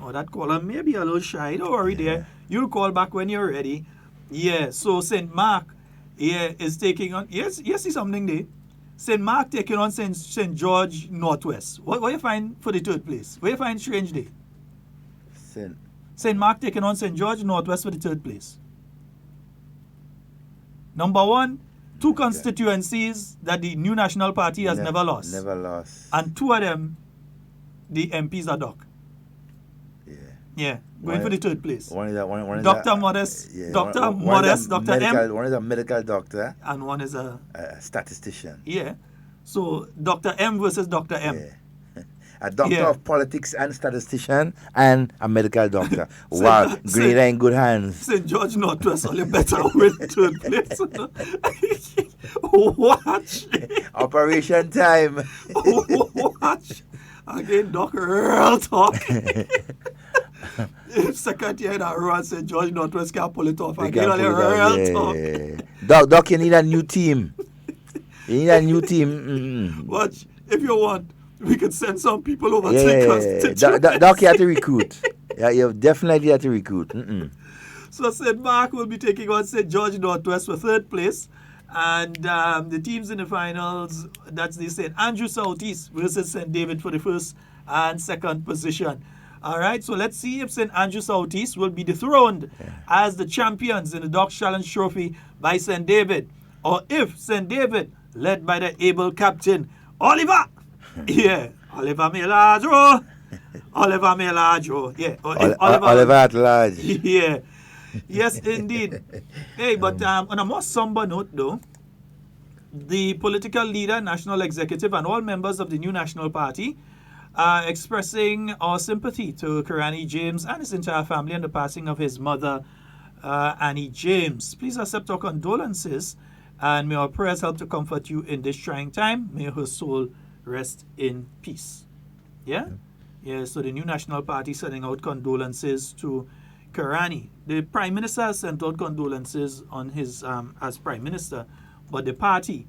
[SPEAKER 14] Oh, that caller may be a little shy. Don't worry there. You'll call back when you're ready. Yeah, so St. Mark is taking on... Yes, see something there. St. Mark taking on St. George Northwest. What you find for the third place? What you find strange there? St. Mark taking on St. George Northwest for the third place. Number 1, 2 constituencies that the New National Party has never lost.
[SPEAKER 15] Never lost.
[SPEAKER 14] And 2 of them, the MPs are doc. Yeah, going for the third place.
[SPEAKER 15] One is
[SPEAKER 14] Dr. Modest. Yeah, Dr. Modest, Dr. M.
[SPEAKER 15] One is a medical doctor.
[SPEAKER 14] And one is a
[SPEAKER 15] statistician.
[SPEAKER 14] Yeah. So Dr. M versus Dr. M.
[SPEAKER 15] Yeah. A doctor of politics and statistician and a medical doctor. Wow, Grenada in good hands.
[SPEAKER 14] St. George Northwest only better win third place. Watch.
[SPEAKER 15] Operation time.
[SPEAKER 14] Watch. Again, Dr. Earl talk. Second year in a row, St. George Northwest can't pull it off. Again, Earl talk.
[SPEAKER 15] Doc, you need a new team. You need a new team.
[SPEAKER 14] Watch. If you want, we could send some people over to the constituency.
[SPEAKER 15] Doc, you have to recruit. Yeah, you definitely have to recruit.
[SPEAKER 14] So St. Mark will be taking on St. George Northwest for third place. And the teams in the finals, that's the St. Andrew Southeast versus St. David for the first and second position. All right, so let's see if St. Andrew Southeast will be dethroned as the champions in the Doc Challenge Trophy by St. David, or if St. David, led by the able captain, Oliver, Oliver Meladro,
[SPEAKER 15] Oliver at large.
[SPEAKER 14] Yes, indeed. Hey, but on a more somber note, though, the political leader, national executive, and all members of the new National Party are expressing our sympathy to Karani James and his entire family on the passing of his mother, Annie James. Please accept our condolences, and may our prayers help to comfort you in this trying time. May her soul rest in peace. Yeah, so the new National Party sending out condolences to Karani. The Prime Minister has sent out condolences on his as Prime Minister, but the party,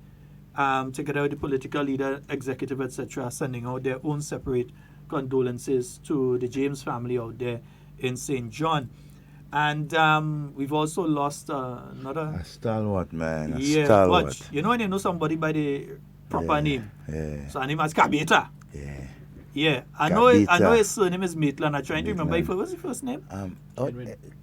[SPEAKER 14] together with the political leader, executive, etc., sending out their own separate condolences to the James family out there in St. John. And we've also lost another...
[SPEAKER 15] A stalwart, man. A stalwart.
[SPEAKER 14] Watch. You know when you know somebody by the proper name? So her name is Kabeta. I know his surname is Maitland. I'm trying to remember. What's his first name?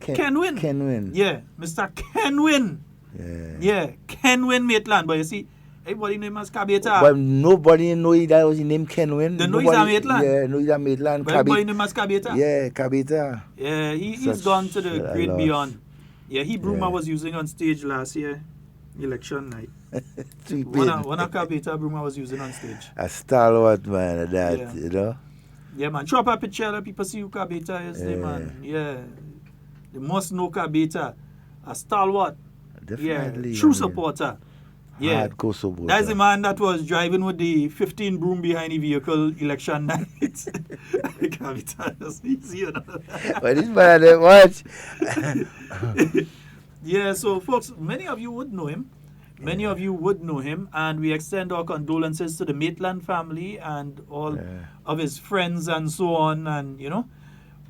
[SPEAKER 14] Kenwin.
[SPEAKER 15] Kenwin.
[SPEAKER 14] Yeah, Mr. Kenwin. Kenwin Maitland. But you see, everybody name as Kabeta.
[SPEAKER 15] But nobody know that was his name Kenwin.
[SPEAKER 14] They know he's a Maitland.
[SPEAKER 15] Yeah, know he's a Maitland.
[SPEAKER 14] But everybody name as Kabeta.
[SPEAKER 15] Yeah, Kabeta.
[SPEAKER 14] Yeah, he's gone to the great beyond. Yeah, Bruma was using on stage last year, election night. One of Kabeta Bruma was using on stage.
[SPEAKER 15] A stalwart, man, you know?
[SPEAKER 14] Yeah, man. Show up a picture that people see who Kabeta is, man. Yeah. They must know Kabeta. A stalwart.
[SPEAKER 15] Definitely.
[SPEAKER 14] True supporter. Yeah.
[SPEAKER 15] Hardcore supporter.
[SPEAKER 14] That's the man that was driving with the 15 broom behind the vehicle election night. Kabeta is easy, you know.
[SPEAKER 15] But this man, they watch.
[SPEAKER 14] Yeah, so folks, many of you would know him. Many of you would know him, and we extend our condolences to the Maitland family and all of his friends and so on, and, you know,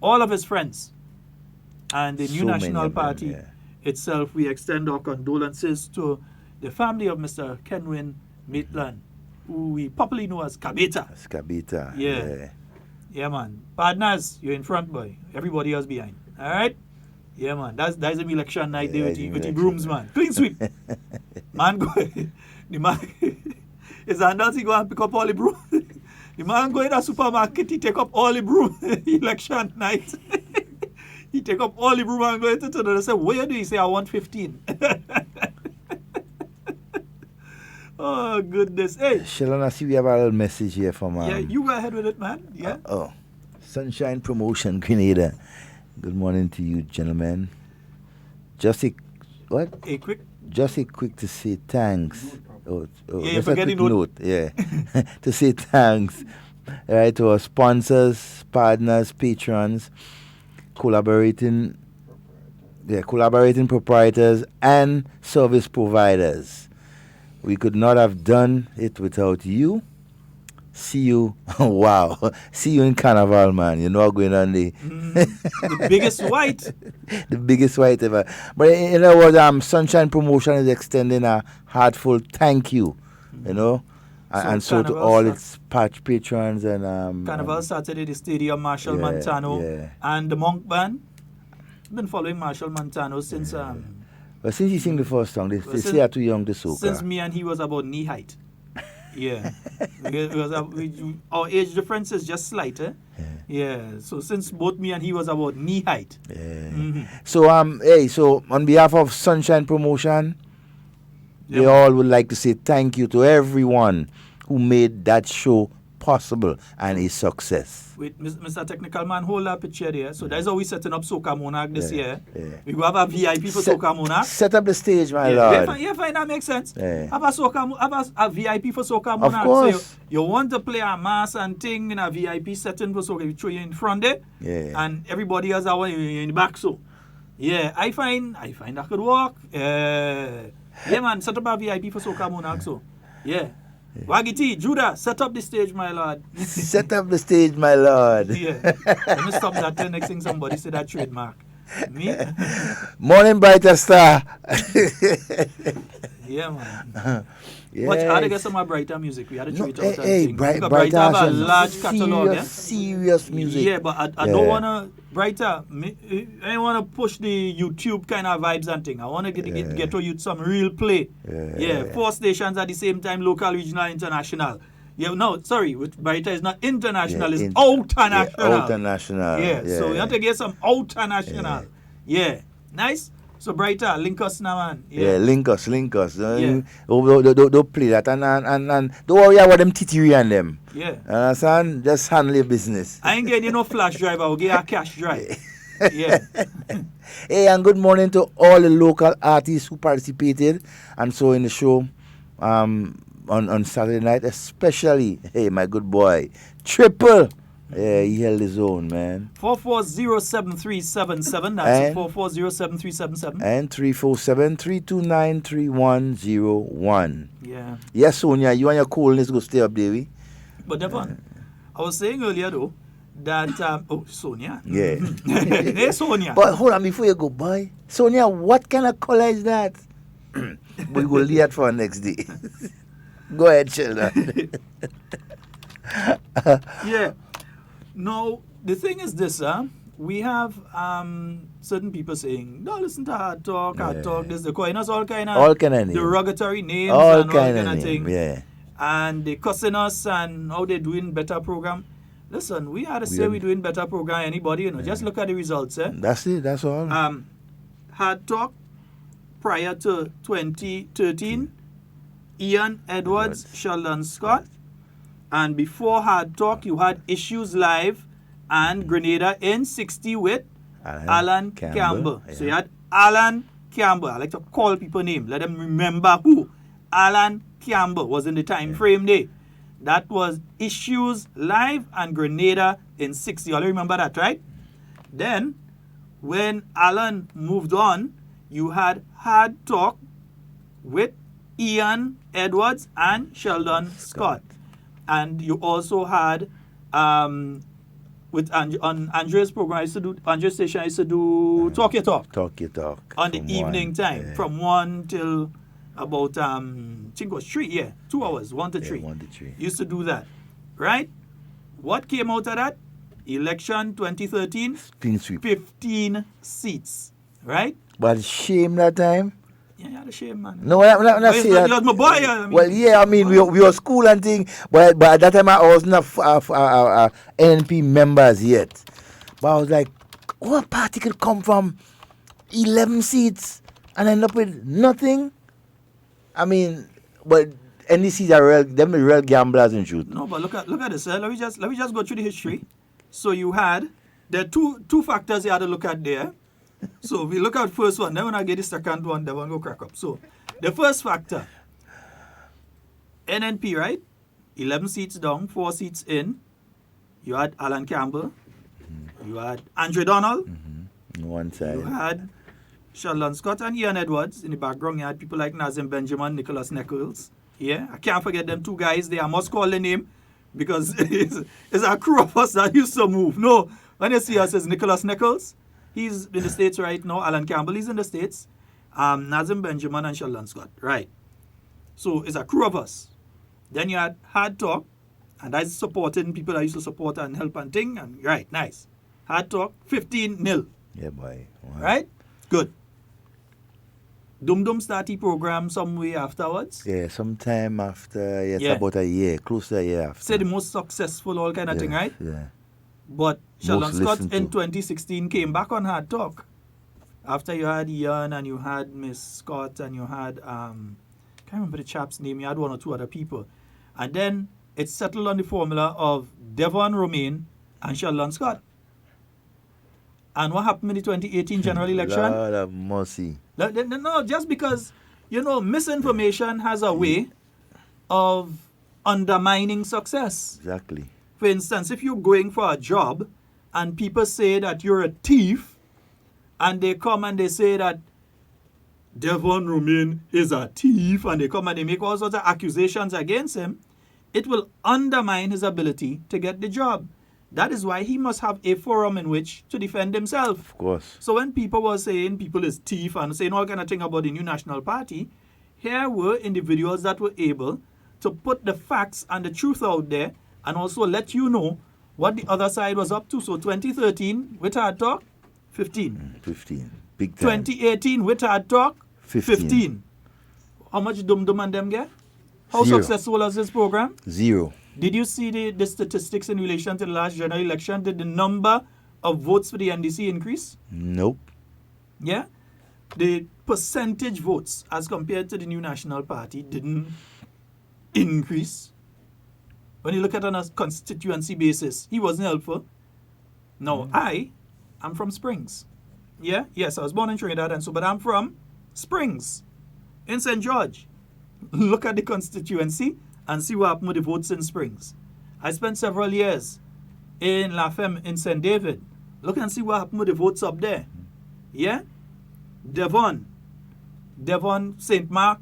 [SPEAKER 14] all of his friends. And the new National Party itself, we extend our condolences to the family of Mr. Kenwin Maitland, who we popularly know as Kabeta.
[SPEAKER 15] Kabeta.
[SPEAKER 14] Yeah, man. Partners, you're in front, boy. Everybody else behind. All right? Yeah, man. That's an election night there with the brooms, man. Clean sweep. Man, go. The man is he go and pick up all the brooms. The man go in a supermarket, he take up all the brooms election night. He take up all the broom and go into the say, where do you say I want 15? Oh, goodness. Hey.
[SPEAKER 15] Sheldon, I see we have a little message here from...
[SPEAKER 14] yeah, you go ahead with it, man. Yeah.
[SPEAKER 15] Sunshine Promotion, Grenada. Good morning to you, gentlemen. Just a quick to say thanks.
[SPEAKER 14] Just a quick note.
[SPEAKER 15] To say thanks to our sponsors, partners, patrons, collaborating proprietors and service providers. We could not have done it without you. See you. Wow. See you in Carnival, man. You know what's going on there.
[SPEAKER 14] The biggest white.
[SPEAKER 15] The biggest white ever. But you know what? Sunshine Promotion is extending a heartfelt thank you. You know? And so to all its patrons and...
[SPEAKER 14] Carnival started at the Stadium, Marshall Montano and the Monk Band. I've been following Marshall Montano since...
[SPEAKER 15] But since he sang the first song, they say I'm too young to soca.
[SPEAKER 14] Since me and he was about knee height. Yeah. Our age difference is just slight, eh? Yeah. So since both me and he was about knee height.
[SPEAKER 15] Yeah. Mm-hmm. So so on behalf of Sunshine Promotion, they all would like to say thank you to everyone who made that show possible and a success.
[SPEAKER 14] Wait, Mr. Technical Man, hold that picture there. So that's how we're setting up Soca Monarch this year. We will have a VIP for Soca Monarch.
[SPEAKER 15] Set up the stage, my lord.
[SPEAKER 14] Fine, that makes sense. Have a VIP for Soca Monarch.
[SPEAKER 15] Of course.
[SPEAKER 14] So you want to play a mass and thing in a VIP setting for Soca, we throw you in front there. And everybody else are in the back. So I find that could work. Yeah, man, set up a VIP for Soca Monarch. So Wagiti, Judah, set up the stage, my lord.
[SPEAKER 15] Set up the stage, my lord.
[SPEAKER 14] Yeah. Let me stop that till next thing somebody say that trademark. Me?
[SPEAKER 15] Morning, brighter star.
[SPEAKER 14] Yeah, man.
[SPEAKER 15] Yes.
[SPEAKER 14] But I had to get some more brighter music. We had to treat out
[SPEAKER 15] hey,
[SPEAKER 14] Brighter
[SPEAKER 15] Brighter
[SPEAKER 14] have a
[SPEAKER 15] has
[SPEAKER 14] large catalog,
[SPEAKER 15] serious, serious music.
[SPEAKER 14] Yeah, but I don't want to, Brighter, I don't want to push the YouTube kind of vibes and thing. I want to get to you some real play. Yeah, 4 stations at the same time, local, regional, international. Yeah, no, sorry, with Brighter is not international, it's international.
[SPEAKER 15] Yeah, international.
[SPEAKER 14] Yeah, so you have to get some international. Yeah, nice. So Brighter, link us now, man.
[SPEAKER 15] Yeah, link us. Don't play that and don't worry about them tittery and them.
[SPEAKER 14] Yeah.
[SPEAKER 15] Understand? Just handle your business.
[SPEAKER 14] I ain't getting you no flash drive, I'll get a cash drive. Yeah.
[SPEAKER 15] Hey, and good morning to all the local artists who participated and so in the show on Saturday night, especially, hey, my good boy, Triple. Yeah, he held his own, man.
[SPEAKER 14] 44073777. That's 44073777.
[SPEAKER 15] And 347-329-3101.
[SPEAKER 14] Yeah.
[SPEAKER 15] Yes, Sonia, you and your coolness go stay up, Davey.
[SPEAKER 14] But Devon, I was saying earlier though that Sonia.
[SPEAKER 15] Yeah.
[SPEAKER 14] Hey, Sonia.
[SPEAKER 15] But hold on before you go, boy. Sonia, what kind of color is that? We will leave that for next day. Go ahead, Sheldon.
[SPEAKER 14] Yeah. No, the thing is this, we have certain people saying, no, listen to Hard Talk, this, the coiners, all kind of derogatory names and all kind of thing.
[SPEAKER 15] Yeah.
[SPEAKER 14] And they cussing us and how they doing better program. Listen, we had to say we're doing better program anybody, you know. Just look at the results,
[SPEAKER 15] That's it, that's all.
[SPEAKER 14] Hard Talk prior to 2013, Ian Edwards, Sheldon Scott. And before Hard Talk, you had Issues Live and Grenada in 60 with Alan Campbell. Yeah. So you had Alan Campbell. I like to call people names. Let them remember who. Alan Campbell was in the time frame there. That was Issues Live and Grenada in 60. You all remember that, right? Then, when Alan moved on, you had Hard Talk with Ian Edwards and Sheldon Scott. And you also had with on Andre's program, Andre's station, I used to do Talk Your Talk.
[SPEAKER 15] Talk Your Talk.
[SPEAKER 14] On the evening time, from 1 till about, I think it was 3, 2 hours, 1 to 3.
[SPEAKER 15] 1 to 3.
[SPEAKER 14] Used to do that, right? What came out of that? Election 2013, 15 seats, right?
[SPEAKER 15] But shame that time.
[SPEAKER 14] Yeah, you had a shame, man.
[SPEAKER 15] No, I'm not saying that.
[SPEAKER 14] You was my boy. I mean,
[SPEAKER 15] well, yeah, I mean, we were school and thing, but at that time I wasn't NNP members yet. But I was like, what party could come from 11 seats and end up with nothing? I mean, but NDCs are real gamblers and shoot.
[SPEAKER 14] No, but look at this. Let me just go through the history. So you had there are two factors you had to look at there. So we look at first one, then when I get the second one, that one go crack up. So the first factor, NNP, right? 11 seats down, 4 seats in. You had Alan Campbell. You had Andre Donald.
[SPEAKER 15] One side.
[SPEAKER 14] You had Sheldon Scott and Ian Edwards. In the background, you had people like Nazim Benjamin, Nicholas Nichols. Yeah, I can't forget them 2 guys. I must call the name because it's a crew of us that used to move. No, when you see us, it's Nicholas Nichols. He's in the States right now. Alan Campbell, he's in the States. Nazim Benjamin and Sheldon Scott. Right. So it's a crew of us. Then you had Hard Talk. And that's supporting people that used to support and help and thing. And right, nice. Hard Talk, 15-0.
[SPEAKER 15] Yeah, boy. Wow.
[SPEAKER 14] Right? Good. Dum Dum started program some way afterwards.
[SPEAKER 15] Yeah, sometime after, about a year, close to a year after.
[SPEAKER 14] Say the most successful, all kind of thing, right?
[SPEAKER 15] Yeah.
[SPEAKER 14] But Sheldon Scott in 2016 came back on Hard Talk. After you had Ian and you had Miss Scott and you had, I can't remember the chap's name, you had 1 or 2 other people. And then it settled on the formula of Devon Romain and Sheldon Scott. And what happened in the 2018 general election?
[SPEAKER 15] Lord have mercy.
[SPEAKER 14] No, just because, misinformation has a way of undermining success.
[SPEAKER 15] Exactly.
[SPEAKER 14] For instance, if you're going for a job and people say that you're a thief, and they come and they say that Devon Romain is a thief, and they come and they make all sorts of accusations against him, it will undermine his ability to get the job. That is why he must have a forum in which to defend himself.
[SPEAKER 15] Of course.
[SPEAKER 14] So when people were saying people is thief and saying all kind of thing about the new National Party, here were individuals that were able to put the facts and the truth out there and also let you know what the other side was up to. So 2013, with Hard Talk, 15.
[SPEAKER 15] 15. Big time.
[SPEAKER 14] 2018, with Hard Talk, 15. How much Dum Dum and them get? How
[SPEAKER 15] Zero.
[SPEAKER 14] successful was this program?
[SPEAKER 15] 0.
[SPEAKER 14] Did you see the statistics in relation to the last general election? Did the number of votes for the NDC increase?
[SPEAKER 15] Nope.
[SPEAKER 14] Yeah? The percentage votes as compared to the new National Party didn't increase. When you look at it on a constituency basis, he wasn't helpful. Now, I am from Springs. Yeah? Yes, I was born in Trinidad and so, but I'm from Springs in St. George. Look at the constituency and see what happened with the votes in Springs. I spent several years in La Femme in St. David. Look and see what happened with the votes up there. Yeah? Devon, St. Mark,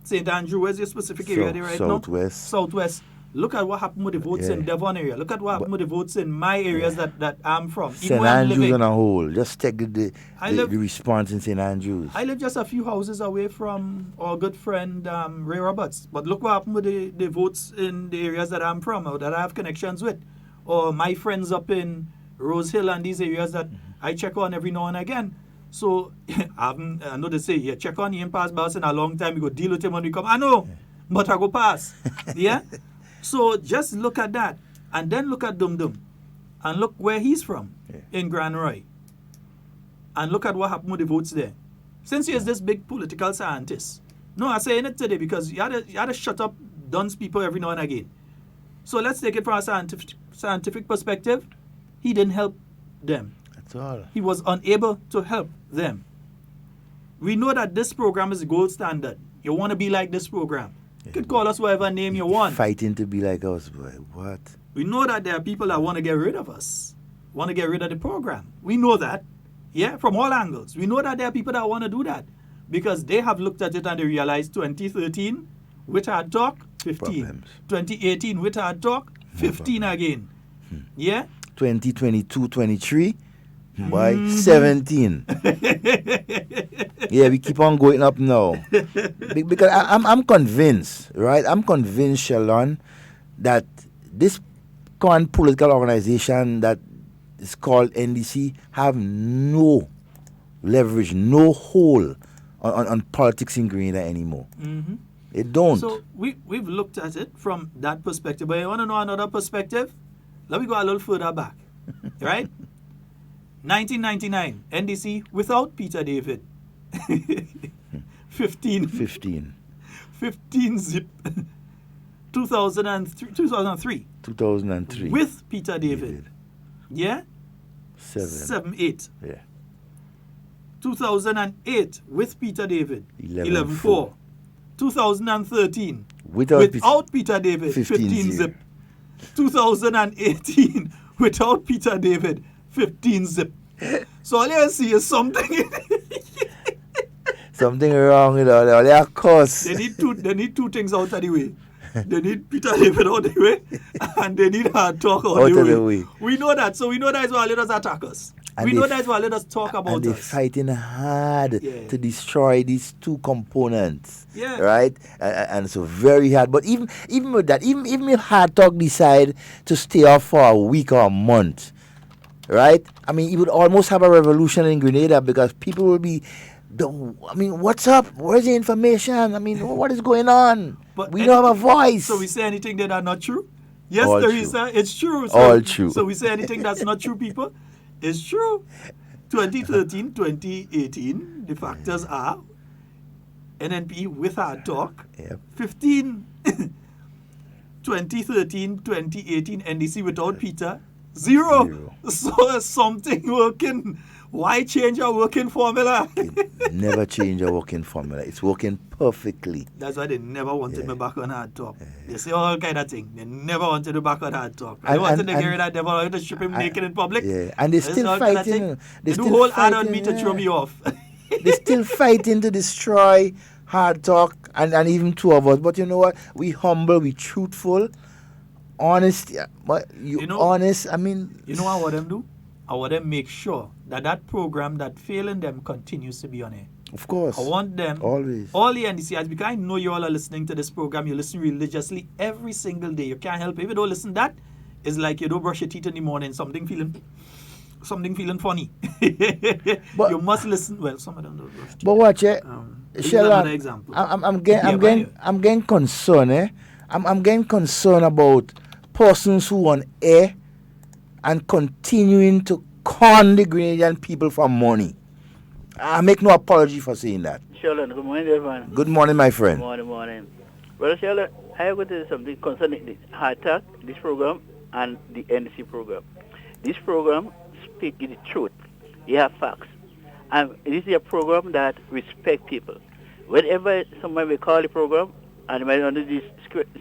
[SPEAKER 14] St. Andrew, where's your specific area there right
[SPEAKER 15] Southwest.
[SPEAKER 14] now? Southwest. Look at what happened with the votes in Devon area. Look at what happened with the votes in my areas that I'm from.
[SPEAKER 15] St. Andrews on a whole. Just take the response in St. Andrews.
[SPEAKER 14] I live just a few houses away from our good friend Ray Roberts. But look what happened with the votes in the areas that I'm from or that I have connections with. Or my friends up in Rose Hill and these areas that I check on every now and again. So I know they say, check on him pass by in a long time, you go deal with him when we come. I know, but I go pass. Yeah? So just look at that. And then look at Dum Dum. And look where he's from in Grand Roy. And look at what happened with the votes there. Since he is this big political scientist. No, I'm saying it today because you had to shut up dunce people every now and again. So let's take it from a scientific perspective. He didn't help them.
[SPEAKER 15] That's all.
[SPEAKER 14] He was unable to help them. We know that this program is the gold standard. You want to be like this program. You could call us whatever name you want.
[SPEAKER 15] Fighting to be like us, boy. What?
[SPEAKER 14] We know that there are people that want to get rid of us, want to get rid of the program. We know that, from all angles. We know that there are people that want to do that because they have looked at it and they realized 2013, with Hard Talk, 15.
[SPEAKER 15] Problems.
[SPEAKER 14] 2018, with Hard Talk, 15 again. Yeah?
[SPEAKER 15] 2022, 23, by 17. We keep on going up now. Because I'm convinced, right? I'm convinced, Sheldon, that this current political organization that is called NDC have no leverage, no hold on politics in Grenada anymore. They don't.
[SPEAKER 14] So we've looked at it from that perspective. But you want to know another perspective? Let me go a little further back. Right? 1999, NDC without Peter David. 15 zip. 2003. With Peter David. Yeah? 7-8.
[SPEAKER 15] Yeah.
[SPEAKER 14] 2008 with Peter David. 11-4. 2013 without Peter David. 15 zip. 2018 without Peter David. 15 zip. So all you see is something.
[SPEAKER 15] Something wrong with all that. Of course.
[SPEAKER 14] They need two things out of the way. They need Peter David out of the way, and they need Hard Talk out of the way. We know that. So we know that's why let us attack us. We know that's why let us talk about
[SPEAKER 15] and they're
[SPEAKER 14] us.
[SPEAKER 15] fighting hard to destroy these two components.
[SPEAKER 14] Yeah.
[SPEAKER 15] Right? And so very hard. But even with that, even if Hard Talk decide to stay off for a week or a month, right? I mean, you would almost have a revolution in Grenada because people will be, what's up? Where's the information? I mean, what is going on?
[SPEAKER 14] But
[SPEAKER 15] we don't have a voice.
[SPEAKER 14] So we say anything that are not true? Yes,
[SPEAKER 15] All
[SPEAKER 14] Teresa,
[SPEAKER 15] true.
[SPEAKER 14] it's true. So,
[SPEAKER 15] All true.
[SPEAKER 14] So we say anything that's not true, people? It's true. 2013, 2018, the factors are NNP with Hard Talk. 15. 2013, 2018, NDC without Peter. Zero. So something working. Why change a working formula?
[SPEAKER 15] Never change a working formula. It's working perfectly.
[SPEAKER 14] That's why they never wanted me back on Hard Talk. They say all kind of thing. They never wanted me back on Hard Talk. They wanted to get rid of devil, wanted to strip him naked in public.
[SPEAKER 15] Yeah, and they're still fighting.
[SPEAKER 14] They do whole ad on me to throw me off.
[SPEAKER 15] They're still fighting to destroy hard talk, and even two of us. But you know what? We humble, we truthful, honest. But honest. I mean,
[SPEAKER 14] you know what I want them do? I want them make sure that program that failing them continues to be on air.
[SPEAKER 15] Of course.
[SPEAKER 14] I want them
[SPEAKER 15] always.
[SPEAKER 14] All the NDCIs, because I know you all are listening to this program. You listen religiously every single day. You can't help it. If you don't listen, that is like you don't brush your teeth in the morning. Something feeling funny. But you must listen. Well, some of them don't brush teeth.
[SPEAKER 15] But watch it.
[SPEAKER 14] Another example.
[SPEAKER 15] I'm getting concerned. I'm getting concerned about persons who on air and continuing to con the Grenadian people for money. I make no apology for saying that.
[SPEAKER 18] Sheldon, good morning, everyone.
[SPEAKER 15] Good morning, my friend.
[SPEAKER 18] Good morning. Brother Sheldon, I have got to say something concerning the HARDTALK, this program, and the NDC program. This program speaks the truth. You have facts. And this is a program that respects people. Whenever somebody will call the program, and when under this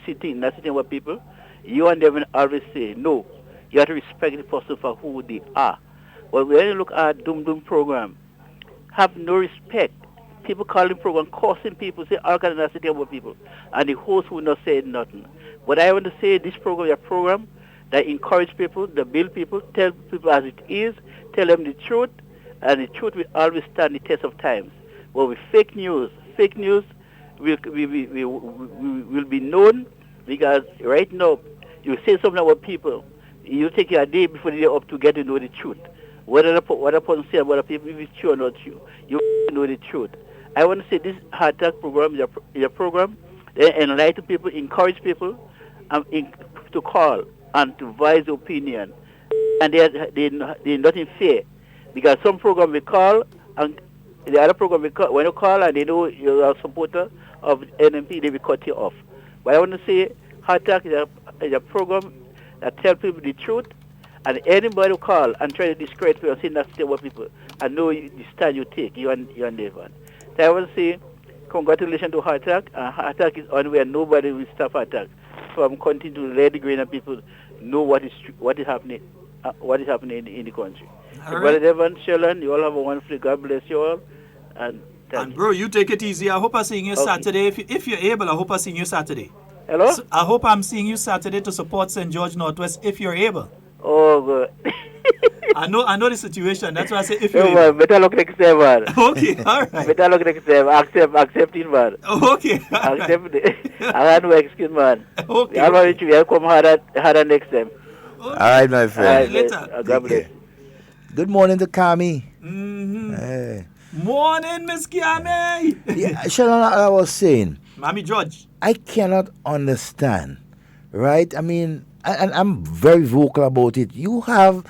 [SPEAKER 18] sitting with people, you and them will always say, no, you have to respect the person for who they are. But when you look at Doom program, have no respect. People calling the program, cursing people, say all kinds of nasty things about people. And the host will not say nothing. But I want to say this program is a program that encourage people, that build people, tell people as it is, tell them the truth, and the truth will always stand the test of times. But with fake news will be known, because right now, you say something about people, you take a day before the day up to get to know the truth. What a person say about people, if it's true or not true, you know the truth. I want to say this HARDTALK program is a program that enlighten people, encourage people to call and to voice opinion. And they're not in fear. Because some program we call, and the other program we call, when you call and they know you're a supporter of NMP, they will cut you off. But I want to say HARDTALK is a program that tells people the truth. And anybody who call and try to discredit people and say nasty about people, I know the stand you take, you and Devon. So I want to say congratulations to HARDTALK. HARDTALK is on where nobody will stop HARDTALK. So I'm continuing to let the Grenadian people know what is happening in the country. So Brother Devon, Sheldon, you all have a wonderful day. God bless you all. And
[SPEAKER 14] bro, you take it easy. I hope I'm seeing you Saturday. If you're able, I hope I'm seeing you Saturday.
[SPEAKER 18] Hello?
[SPEAKER 14] So I hope I'm seeing you Saturday to support St. George Northwest if you're able.
[SPEAKER 18] Oh, good.
[SPEAKER 14] I know the situation. That's why I say if you're able.
[SPEAKER 18] Better luck next time, man.
[SPEAKER 14] Okay, all right.
[SPEAKER 18] Better luck next time. Accept it, man.
[SPEAKER 14] Okay.
[SPEAKER 18] Accept it. I have no excuse, man.
[SPEAKER 14] Okay.
[SPEAKER 18] I'll come harder next time.
[SPEAKER 15] All right, my friend.
[SPEAKER 14] Later.
[SPEAKER 18] God bless.
[SPEAKER 15] Good morning to Kami.
[SPEAKER 14] Mm-hmm.
[SPEAKER 15] Hey.
[SPEAKER 14] Morning, Miss Kiame.
[SPEAKER 15] Yeah, Sheldon, I was saying,
[SPEAKER 14] Mommy George,
[SPEAKER 15] I cannot understand, right? I mean, and I'm very vocal about it. There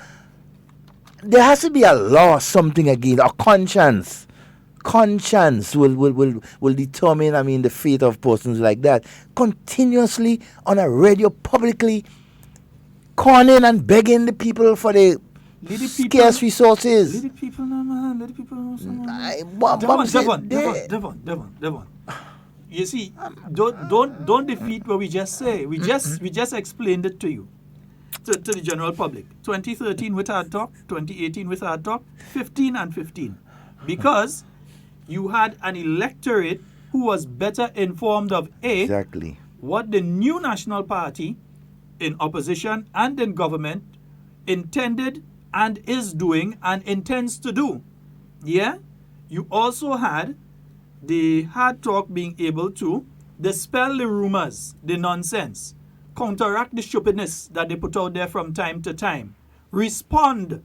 [SPEAKER 15] has to be a law, something again, a conscience. Conscience will determine, I mean, the fate of persons like that. Continuously on a radio, publicly, conning and begging the people for the scarce resources.
[SPEAKER 14] Let the people know, man. Let the people know. Devon. You see, don't defeat what we just say. We just explained it to you, to the general public. 2013 with HARDTALK, 2018 with HARDTALK, 15 and 15, because you had an electorate who was better informed of
[SPEAKER 15] exactly
[SPEAKER 14] what the new National Party in opposition and in government intended and is doing and intends to do. Yeah? You also had the HARDTALK being able to dispel the rumors, the nonsense, counteract the stupidness that they put out there from time to time, respond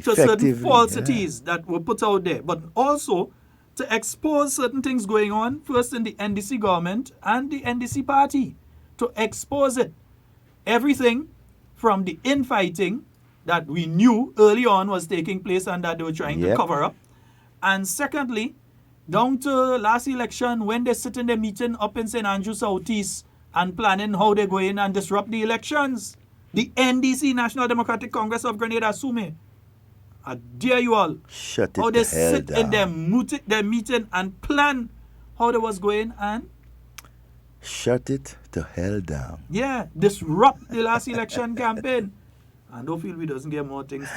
[SPEAKER 14] to certain falsities that were put out there, but also to expose certain things going on, first in the NDC government and the NDC party, to expose it. Everything from the infighting that we knew early on was taking place and that they were trying to cover up. And secondly, down to last election when they sit in the meeting up in St. Andrew Southeast and planning how they're going and disrupt the elections. The NDC, National Democratic Congress of Grenada, Sume. I dare you all.
[SPEAKER 15] Shut it
[SPEAKER 14] how they
[SPEAKER 15] the hell
[SPEAKER 14] sit
[SPEAKER 15] down.
[SPEAKER 14] in their meeting and plan how they was going and
[SPEAKER 15] shut it the hell down.
[SPEAKER 14] Yeah, disrupt the last election campaign. And don't feel we doesn't get more things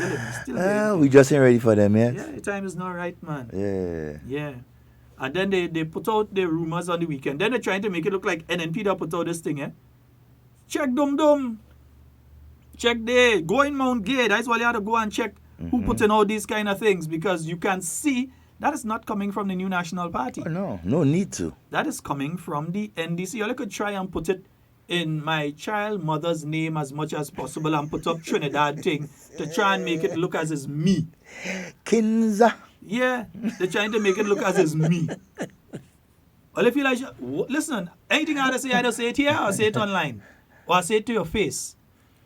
[SPEAKER 14] still.
[SPEAKER 15] We just ain't ready for them yet.
[SPEAKER 14] Yeah, the time is not right, man.
[SPEAKER 15] Yeah.
[SPEAKER 14] Yeah. And then they put out the rumors on the weekend. Then they're trying to make it look like NNP that put out this thing, eh? Check dum. Check there. Go in Mount Gay. That's why you have to go and check who put in all these kind of things, because you can see that is not coming from the New National Party.
[SPEAKER 15] Oh, no need to.
[SPEAKER 14] That is coming from the NDC. Or I could try and put it in my child mother's name as much as possible and put up Trinidad thing to try and make it look as is me.
[SPEAKER 15] Kinza.
[SPEAKER 14] Yeah, they're trying to make it look as is me. Well, if you like, listen, anything I say, either say it here or say it online. Or say it to your face.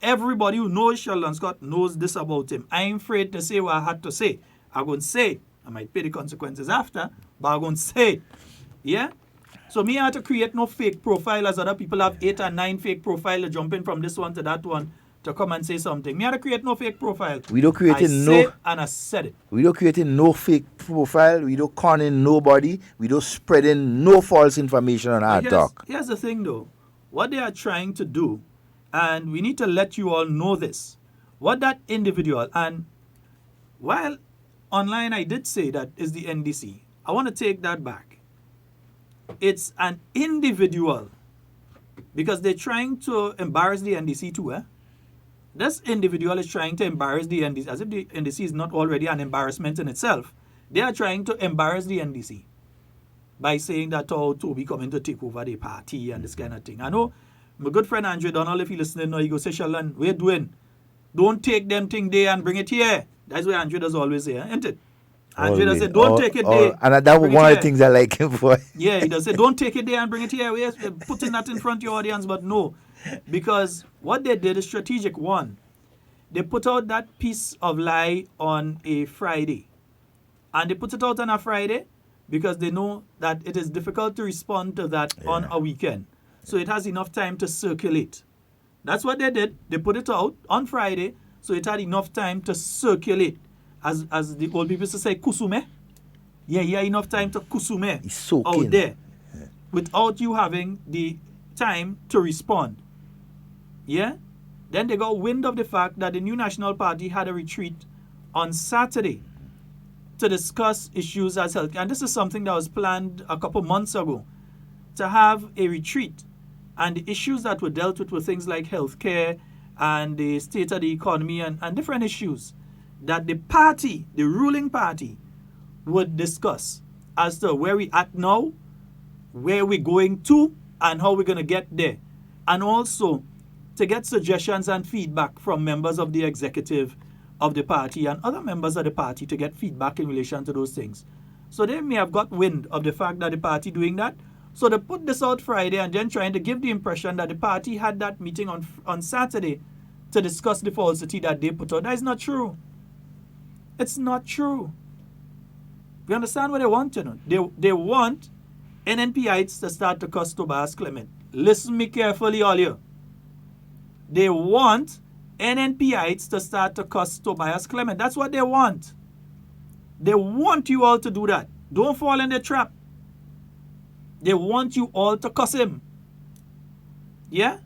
[SPEAKER 14] Everybody who knows Sheldon Scott knows this about him. I ain't afraid to say what I had to say. I'm going to say it. I might pay the consequences after, but I'm going to say it. Yeah? So me I have to create no fake profile as other people have 8 or 9 fake profiles jumping from this one to that one to come and say something. Me I have to create no fake profile.
[SPEAKER 15] We don't create
[SPEAKER 14] and I said it.
[SPEAKER 15] We don't creating no fake profile. We don't conning nobody. We don't spreading no false information on our talk.
[SPEAKER 14] Here's the thing though. What they are trying to do, and we need to let you all know this, what that individual, and while online I did say that is the NDC, I want to take that back. It's an individual, because they're trying to embarrass the NDC too. This individual is trying to embarrass the NDC, as if the NDC is not already an embarrassment in itself. They are trying to embarrass the NDC by saying that Toby coming to take over the party and this kind of thing. I know my good friend Andrew Donald, if he listening now, he go say, Sheldon, what you doing? Don't take them thing there and bring it here. That's what Andrew does always say, isn't it? Andrew does say, don't take it there.
[SPEAKER 15] And that was one of the things I like him for.
[SPEAKER 14] Yeah, he does say, don't take it there and bring it here. We're putting that in front of your audience, but no. Because what they did is strategic. One, they put out that piece of lie on a Friday. And they put it out on a Friday because they know that it is difficult to respond to that on a weekend. So it has enough time to circulate. That's what they did. They put it out on Friday, so it had enough time to circulate. As the old people used to say, kusume. Yeah, enough time to kusume out there. Yeah. Without you having the time to respond. Yeah? Then they got wind of the fact that the New National Party had a retreat on Saturday to discuss issues as health. And this is something that was planned a couple months ago, to have a retreat. And the issues that were dealt with were things like healthcare and the state of the economy and different issues that the party, the ruling party, would discuss as to where we at now, where we're going to, and how we're going to get there. And also to get suggestions and feedback from members of the executive of the party and other members of the party to get feedback in relation to those things. So they may have got wind of the fact that the party doing that. So they put this out Friday and then trying to give the impression that the party had that meeting on Saturday to discuss the falsity that they put out. That is not true. It's not true. We understand what they want, you know. They want NNPites to start to cuss Tobias Clement. Listen me carefully, all you. They want NNPites to start to cuss Tobias Clement. That's what they want. They want you all to do that. Don't fall in the trap. They want you all to cuss him. Yeah?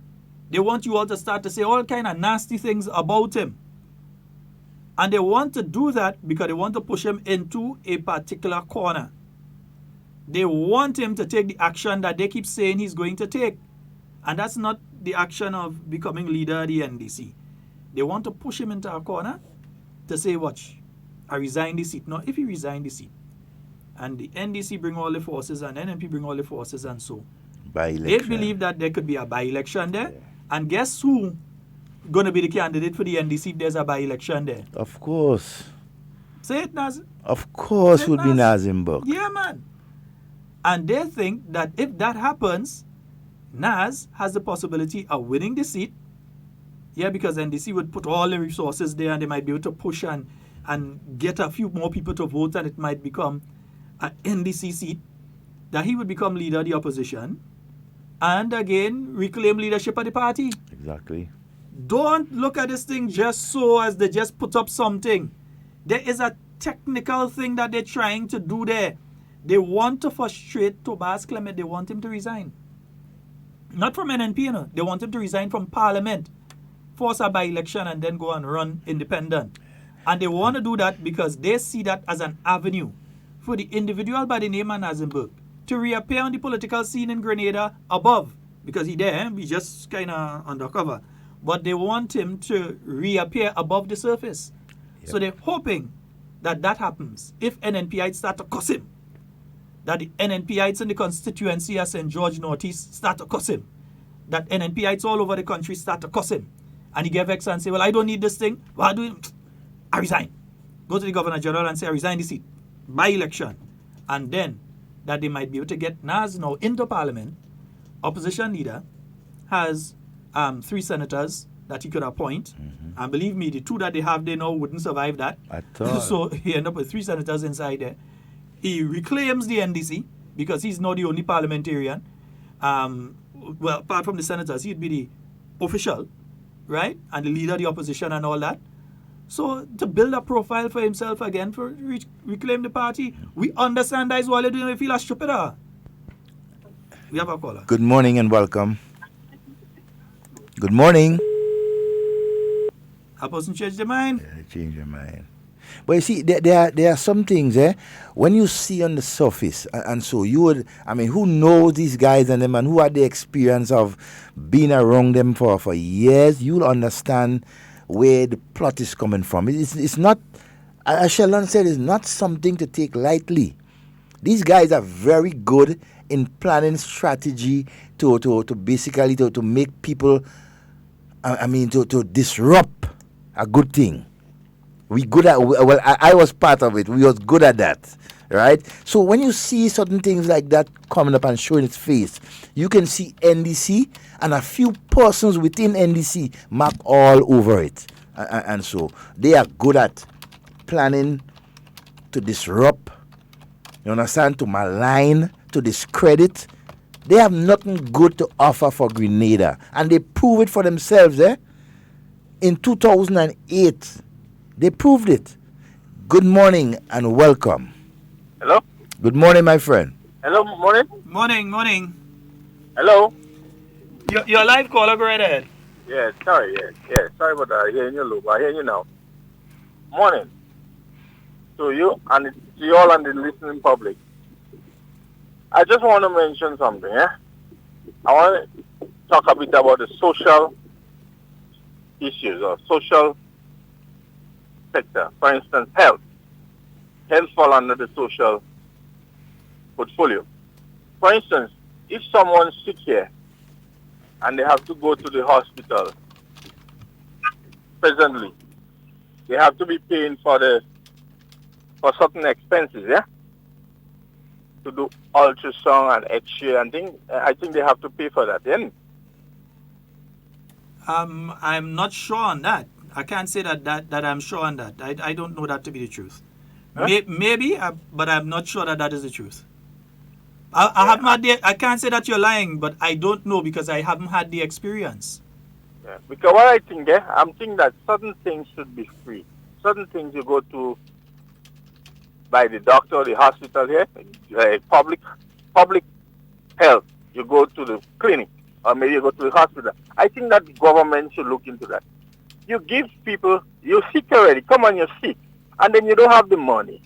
[SPEAKER 14] They want you all to start to say all kind of nasty things about him. And they want to do that because they want to push him into a particular corner. They want him to take the action that they keep saying he's going to take. And that's not the action of becoming leader of the NDC. They want to push him into a corner to say, watch, I resign the seat. Now, if he resign the seat, and the NDC bring all the forces, and NNP bring all the forces, and so, they believe that there could be a by-election there. Yeah. And guess who going to be the candidate for the NDC if there's a by-election there?
[SPEAKER 15] Of course.
[SPEAKER 14] Say it, Naz.
[SPEAKER 15] Of course would be Nazimburg.
[SPEAKER 14] Yeah, man. And they think that if that happens, Naz has the possibility of winning the seat. Yeah, because NDC would put all the resources there and they might be able to push and get a few more people to vote and it might become an NDC seat. That he would become leader of the opposition and again reclaim leadership of the party.
[SPEAKER 15] Exactly.
[SPEAKER 14] Don't look at this thing just so as they just put up something. There is a technical thing that they're trying to do there. They want to frustrate Tobias Clement. They want him to resign. Not from NNP, you know. They want him to resign from Parliament, force a by-election and then go and run independent. And they want to do that because they see that as an avenue for the individual by the name of Nazenberg to reappear on the political scene in Grenada above, because he there, he just kind of undercover. But they want him to reappear above the surface. Yep. So they're hoping that that happens. If NNPites start to cuss him, that the NNPites in the constituency of St. George Northeast start to cuss him, that NNPites all over the country start to cuss him, and he get vexed and say, well, I don't need this thing. Well, I resign. Go to the Governor General and say, I resign the seat by election. And then that they might be able to get Naz now into Parliament. Opposition leader has 3 senators that he could appoint. Mm-hmm. And believe me, the 2 that they have there now wouldn't survive that. At all. So he ended up with 3 senators inside there. He reclaims the NDC because he's now the only parliamentarian. Well, apart from the senators, he'd be the official, right? And the leader of the opposition and all that. So to build a profile for himself again, for reclaim the party, we understand that is what they're doing. We feel a stupid. We have a caller.
[SPEAKER 15] Good morning and welcome. Good morning.
[SPEAKER 14] A person change their mind.
[SPEAKER 15] Yeah, change their mind. But you see, there are some things, when you see on the surface, and so you would, I mean, who knows these guys and them, and who had the experience of being around them for years, you'll understand where the plot is coming from. It's not, as Sheldon said, it's not something to take lightly. These guys are very good in planning strategy to basically to make people, to disrupt a good thing. We good at, well, I was part of it. We was good at that, right? So when you see certain things like that coming up and showing its face, you can see NDC and a few persons within NDC mark all over it. And so they are good at planning to disrupt, you understand, to malign, to discredit. They have nothing good to offer for Grenada. And they prove it for themselves, In 2008, they proved it. Good morning and welcome.
[SPEAKER 17] Hello?
[SPEAKER 15] Good morning, my friend.
[SPEAKER 17] Hello, morning?
[SPEAKER 14] Morning.
[SPEAKER 17] Hello?
[SPEAKER 14] Your live caller, go right ahead.
[SPEAKER 17] Yeah, sorry, sorry about that. I hear you, Luke. I hear you now. Morning. To you and to you all and the listening public. I just want to mention something, I want to talk a bit about the social issues or social sector. For instance, health. Health fall under the social portfolio. For instance, if someone's sick here and they have to go to the hospital presently, they have to be paying for certain expenses, to do ultrasound and X-ray and things. I think they have to pay for that, then.
[SPEAKER 14] I'm not sure on that. I can't say that I'm sure on that. I don't know that to be the truth. Huh? Maybe, but I'm not sure that is the truth. I can't say that you're lying, but I don't know because I haven't had the experience.
[SPEAKER 17] Yeah, because what I think, I'm thinking that certain things should be free. Certain things you go to by the doctor, the hospital here, public health, you go to the clinic, or maybe you go to the hospital. I think that the government should look into that. You give people, you're sick already, come on, you're sick, and then you don't have the money.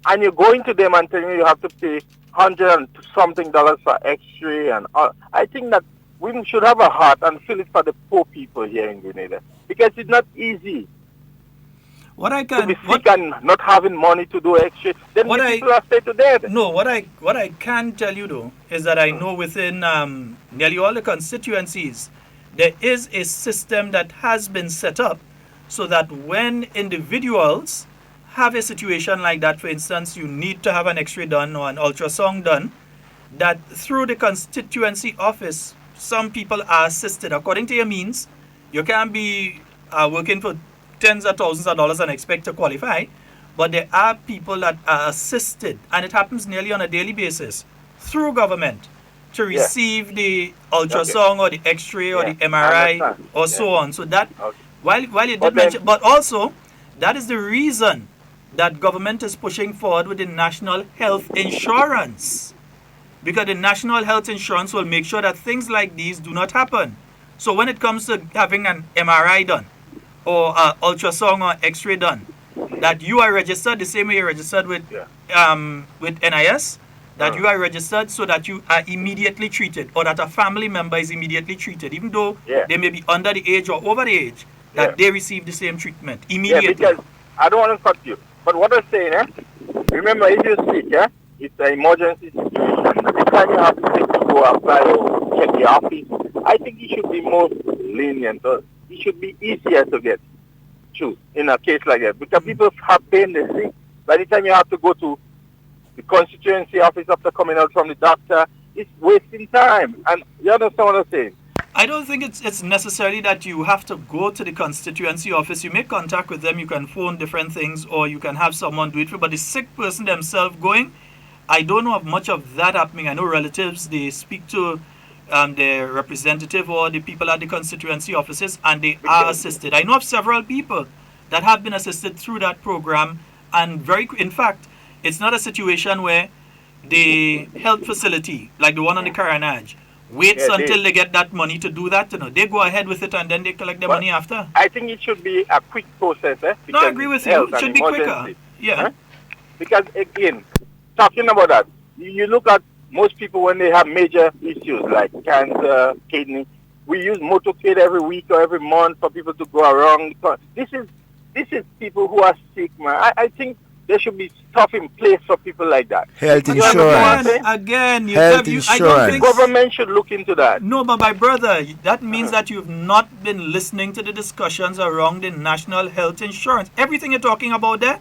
[SPEAKER 17] And you're going to them and telling you have to pay $100 and something for X-ray and all. I think that we should have a heart and feel it for the poor people here in Grenada. Because it's not easy. To be sick and not having money to do X-ray, then people are stay to death.
[SPEAKER 14] No, what I can tell you though is that I know within nearly all the constituencies there is a system that has been set up so that when individuals have a situation like that, for instance, you need to have an X-ray done or an ultrasound done, that through the constituency office, some people are assisted according to your means. You can't be working for tens of thousands of dollars and expect to qualify, but there are people that are assisted, and it happens nearly on a daily basis through government to receive the ultrasound or the X-ray or the MRI or so on. So that, while you did mention, but also that is the reason that government is pushing forward with the national health insurance, because the national health insurance will make sure that things like these do not happen. So when it comes to having an MRI done or ultrasound or X-ray done, that you are registered the same way you're registered with NIS, that you are registered so that you are immediately treated, or that a family member is immediately treated, even though they may be under the age or over the age, that they receive the same treatment immediately.
[SPEAKER 19] Yeah, because I don't want to cut you, but what I'm saying, remember, if you're sick, it's an emergency situation. Every time you have to go apply or check the office, I think it should be more lenient, or it should be easier to get through in a case like that, because people have pain, they sick. By the time you have to go to the constituency office after coming out from the doctor, it's wasting time. And you understand what I'm saying?
[SPEAKER 14] I don't think it's necessarily that you have to go to the constituency office. You make contact with them, you can phone different things, or you can have someone do it for you. But the sick person themselves going, I don't know of much of that happening. I know relatives, they speak to their representative or the people at the constituency offices, and they are assisted. I know of several people that have been assisted through that program, and in fact, it's not a situation where the health facility, like the one on the Carriacou, waits until they get that money to do that. They go ahead with it and then they collect their money after.
[SPEAKER 19] I think it should be a quick process.
[SPEAKER 14] No, I agree with you. It should be quicker. Yeah.
[SPEAKER 19] Because again, talking about that, you look at most people when they have major issues like cancer, kidney, we use motorcade every week or every month for people to go around. This is people who are sick, man. I think there should be stuff in place for people like that.
[SPEAKER 15] Health insurance.
[SPEAKER 14] Again,
[SPEAKER 15] health
[SPEAKER 14] insurance.
[SPEAKER 19] I don't think government should look into that.
[SPEAKER 14] No, but my brother, that means that you've not been listening to the discussions around the national health insurance. Everything you're talking about there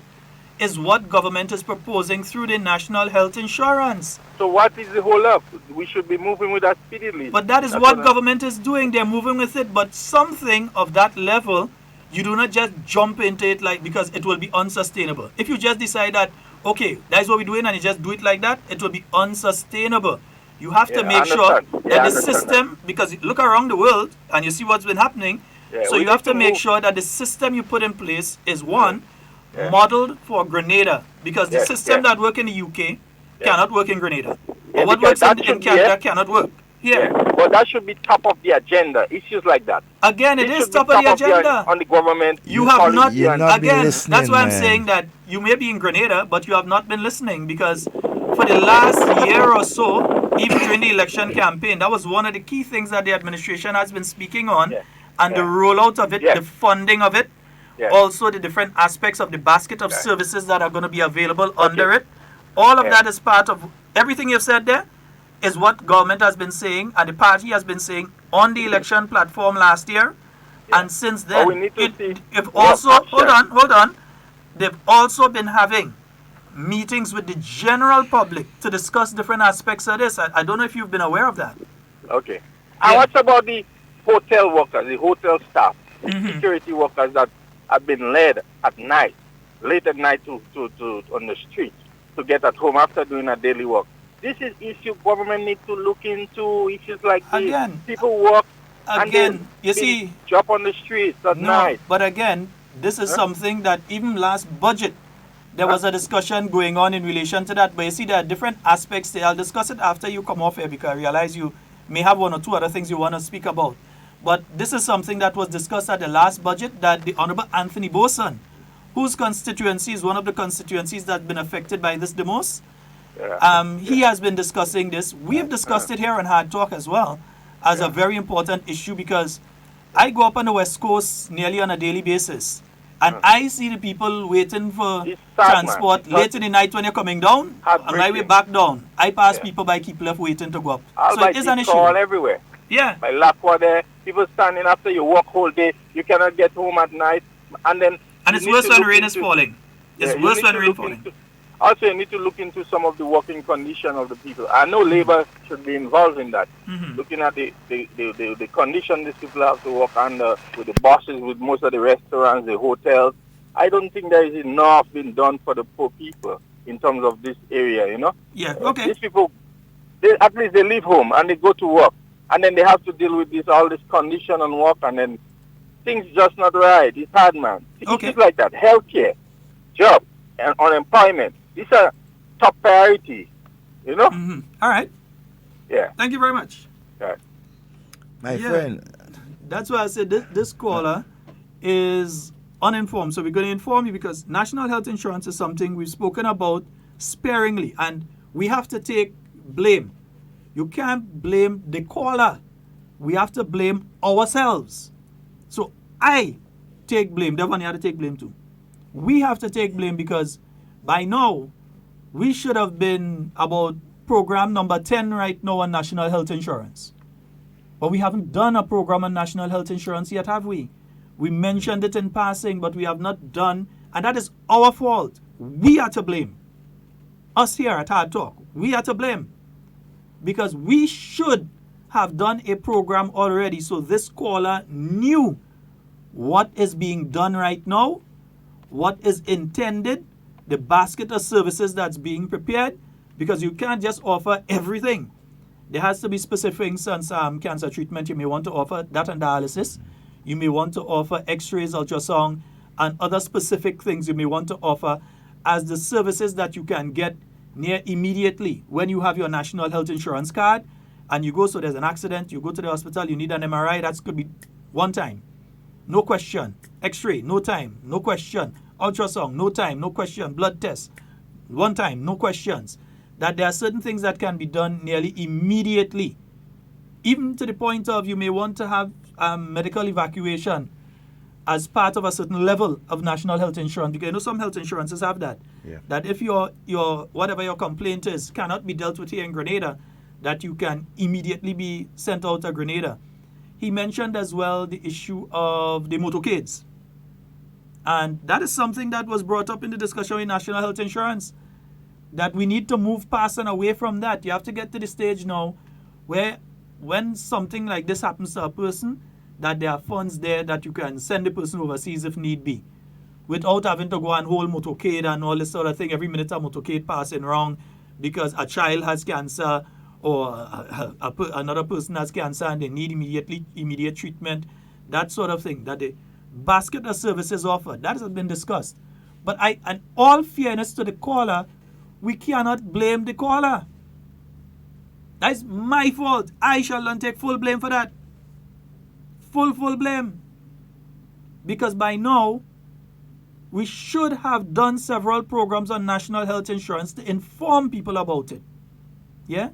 [SPEAKER 14] is what government is proposing through the national health insurance.
[SPEAKER 19] So what is the hold up? We should be moving with that speedily.
[SPEAKER 14] But that's what government is doing. They're moving with it. But something of that level, you do not just jump into it because it will be unsustainable. If you just decide that, okay, that's what we're doing, and you just do it like that, it will be unsustainable. You have to make sure that the system, because you look around the world and you see what's been happening, so you have to make sure that the system you put in place is modeled for Grenada, because the system that works in the UK cannot work in Grenada. Or what works in Canada cannot work.
[SPEAKER 19] But that should be top of the agenda. Issues like that.
[SPEAKER 14] Again, it is top of the agenda.
[SPEAKER 19] On the government.
[SPEAKER 14] You have not.
[SPEAKER 15] Again,
[SPEAKER 14] that's why I'm saying that you may be in Grenada, but you have not been listening, because for the last year or so, even during the election campaign, that was one of the key things that the administration has been speaking on, and the rollout of it, the funding of it, also the different aspects of the basket of services that are going to be available under it. All of that is part of everything you've said there. Is what government has been saying and the party has been saying on the election platform last year, and since then, hold on, they've also been having meetings with the general public to discuss different aspects of this. I don't know if you've been aware of that.
[SPEAKER 19] Okay. And what about the hotel workers, the hotel staff, the security workers that have been led at night, late at night to on the street to get at home after doing a daily work? This is issue government needs to look into. Issues like this. People work and then
[SPEAKER 14] you see,
[SPEAKER 19] drop on the streets at night.
[SPEAKER 14] But again, this is something that even last budget, there was a discussion going on in relation to that. But you see, there are different aspects there. I'll discuss it after you come off here, because I realize you may have one or two other things you want to speak about. But this is something that was discussed at the last budget, that the Honorable Anthony Boson, whose constituency is one of the constituencies that have been affected by this the most, he has been discussing this. We have discussed it here on Hard Talk as well as a very important issue, because I go up on the West Coast nearly on a daily basis, and I see the people waiting for transport late in the night when you're coming down. On my way back down, I pass people by keep left waiting to go up. So it is an issue.
[SPEAKER 19] All everywhere.
[SPEAKER 14] Yeah.
[SPEAKER 19] By Lakwa there, people standing after you walk whole day. You cannot get home at night, and
[SPEAKER 14] it's worse when rain is falling. It's worse when rain falling.
[SPEAKER 19] Also, you need to look into some of the working condition of the people. I know labor should be involved in that. Looking at the condition these people have to work under, with the bosses, with most of the restaurants, the hotels. I don't think there is enough being done for the poor people in terms of this area, you know?
[SPEAKER 14] Yeah, okay.
[SPEAKER 19] These people, at least they leave home and they go to work. And then they have to deal with all this condition on work, and then things just not right. It's hard, man. Things like that. Healthcare, job, and unemployment. These are top priority, you know?
[SPEAKER 14] All right.
[SPEAKER 19] Yeah.
[SPEAKER 14] Thank you very much.
[SPEAKER 19] Yeah.
[SPEAKER 15] My friend.
[SPEAKER 14] That's why I said this caller is uninformed. So we're going to inform you because national health insurance is something we've spoken about sparingly, and we have to take blame. You can't blame the caller. We have to blame ourselves. So I take blame. Devon, you have to take blame too. We have to take blame because by now, we should have been about program number 10 right now on national health insurance. But we haven't done a program on national health insurance yet, have we? We mentioned it in passing, but we have not done, and that is our fault. We are to blame. Us here at Hard Talk, we are to blame. Because we should have done a program already so this caller knew what is being done right now, what is intended, the basket of services that's being prepared, because you can't just offer everything. There has to be specific things on cancer treatment. You may want to offer that and dialysis. You may want to offer x-rays, ultrasound, and other specific things you may want to offer as the services that you can get near immediately when you have your national health insurance card and you go, so there's an accident, you go to the hospital, you need an MRI, that could be one time. No question. X-ray, no time, no question. Ultrasound, no time, no question. Blood test, one time, no questions. That there are certain things that can be done nearly immediately. Even to the point of you may want to have medical evacuation as part of a certain level of national health insurance. Because you know some health insurances have that. Yeah. That if your whatever your complaint is cannot be dealt with here in Grenada, that you can immediately be sent out to Grenada. He mentioned as well the issue of the motorcades. And that is something that was brought up in the discussion in national health insurance, that we need to move past and away from that. You have to get to the stage now where when something like this happens to a person, that there are funds there that you can send the person overseas if need be, without having to go and hold motorcade and all this sort of thing. Every minute a motorcade passing wrong because a child has cancer or another person has cancer and they need immediate treatment, that sort of thing, that the basket of services offered, that has been discussed. But in all fairness to the caller, we cannot blame the caller. That's my fault. I shall take full blame for that. Full blame. Because by now, we should have done several programs on national health insurance to inform people about it. Yeah?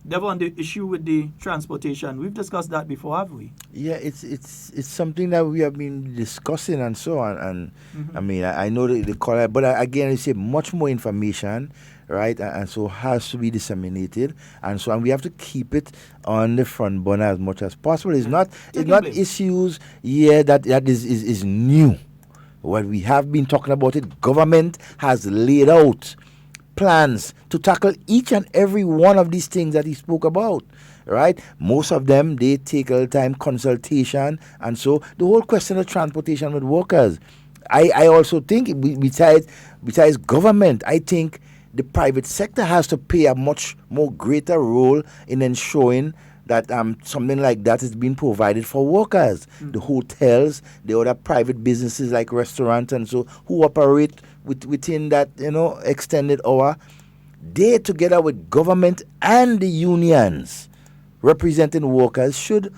[SPEAKER 14] Devon, the issue with the transportation, we've discussed that before, have we?
[SPEAKER 15] Yeah, it's something that we have been discussing and so on. And I mean, I know the caller, but again, I say much more information, right? And so has to be disseminated, and so we have to keep it on the front burner as much as possible. It's not issues that is new. What we have been talking about it, government has laid out plans to tackle each and every one of these things that he spoke about, right? Most of them, they take a little time, consultation, and so the whole question of transportation with workers. I also think, besides government, I think the private sector has to play a much more greater role in ensuring that something like that is being provided for workers. The hotels, the other private businesses like restaurants and so, who operate within that, extended hour, they together with government and the unions representing workers should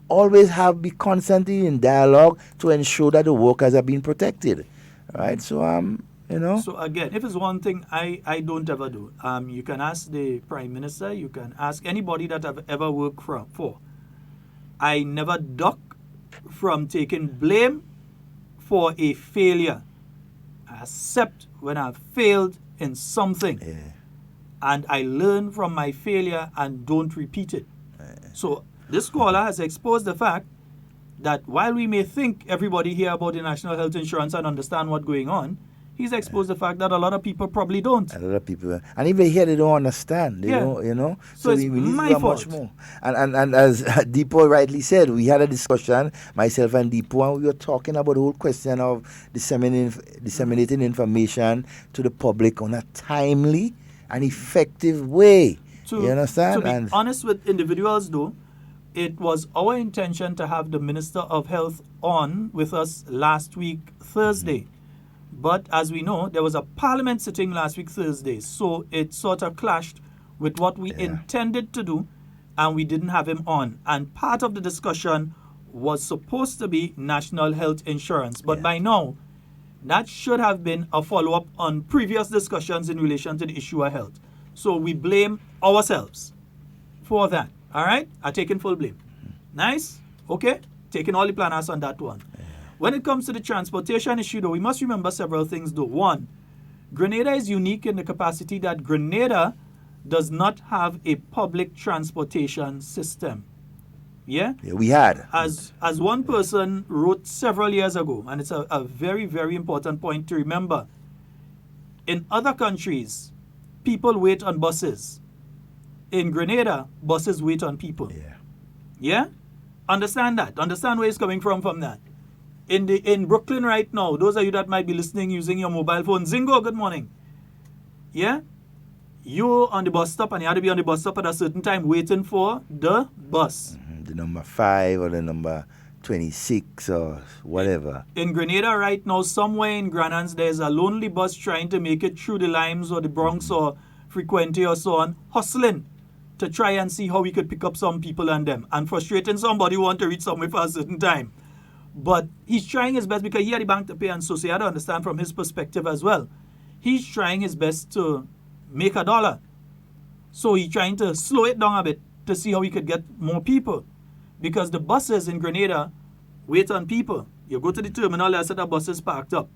[SPEAKER 15] always be constantly in dialogue to ensure that the workers are being protected, right? So So
[SPEAKER 14] again, if it's one thing I don't ever do, you can ask the Prime Minister, you can ask anybody that I've ever worked for. I never duck from taking blame for a failure. I accept when I've failed in something. And I learn from my failure and don't repeat it. So this caller has exposed the fact that while we may think everybody hear about the national health insurance and understand what's going on, he's exposed the fact that a lot of people probably don't.
[SPEAKER 15] A lot of people, and even here they don't understand. They don't,
[SPEAKER 14] So it's
[SPEAKER 15] we need
[SPEAKER 14] my
[SPEAKER 15] to do
[SPEAKER 14] fault.
[SPEAKER 15] much more. And as Deepo rightly said, we had a discussion, myself and Deepo, and we were talking about the whole question of disseminating information to the public on a timely and effective way. You understand?
[SPEAKER 14] To be honest with individuals, though, it was our intention to have the Minister of Health on with us last week, Thursday. But as we know, there was a parliament sitting last week, Thursday. So it sort of clashed with what we intended to do, and we didn't have him on. And part of the discussion was supposed to be national health insurance. But by now, that should have been a follow-up on previous discussions in relation to the issue of health. So we blame ourselves for that. All right? I taking full blame. Nice? Okay? Taking all the planners on that one. When it comes to the transportation issue, though, we must remember several things, though. One, Grenada is unique in the capacity that Grenada does not have a public transportation system. Yeah,
[SPEAKER 15] we had.
[SPEAKER 14] As one person wrote several years ago, and it's a very, very important point to remember. In other countries, people wait on buses. In Grenada, buses wait on people. Yeah? Understand that. Understand where it's coming from that. In Brooklyn right now, those of you that might be listening using your mobile phone, Zingo, good morning. Yeah? You're on the bus stop and you have to be on the bus stop at a certain time waiting for the bus.
[SPEAKER 15] The number 5 or the number 26 or whatever.
[SPEAKER 14] In Grenada right now, somewhere in Granans, there's a lonely bus trying to make it through the Limes or the Bronx or Frequente or so on, hustling to try and see how we could pick up some people and them. And frustrating somebody who want to reach somewhere for a certain time. But he's trying his best because he had the bank to pay, and so you had to understand from his perspective as well. He's trying his best to make a dollar. So he's trying to slow it down a bit to see how he could get more people. Because the buses in Grenada wait on people. You go to the terminal, there's a buses parked up.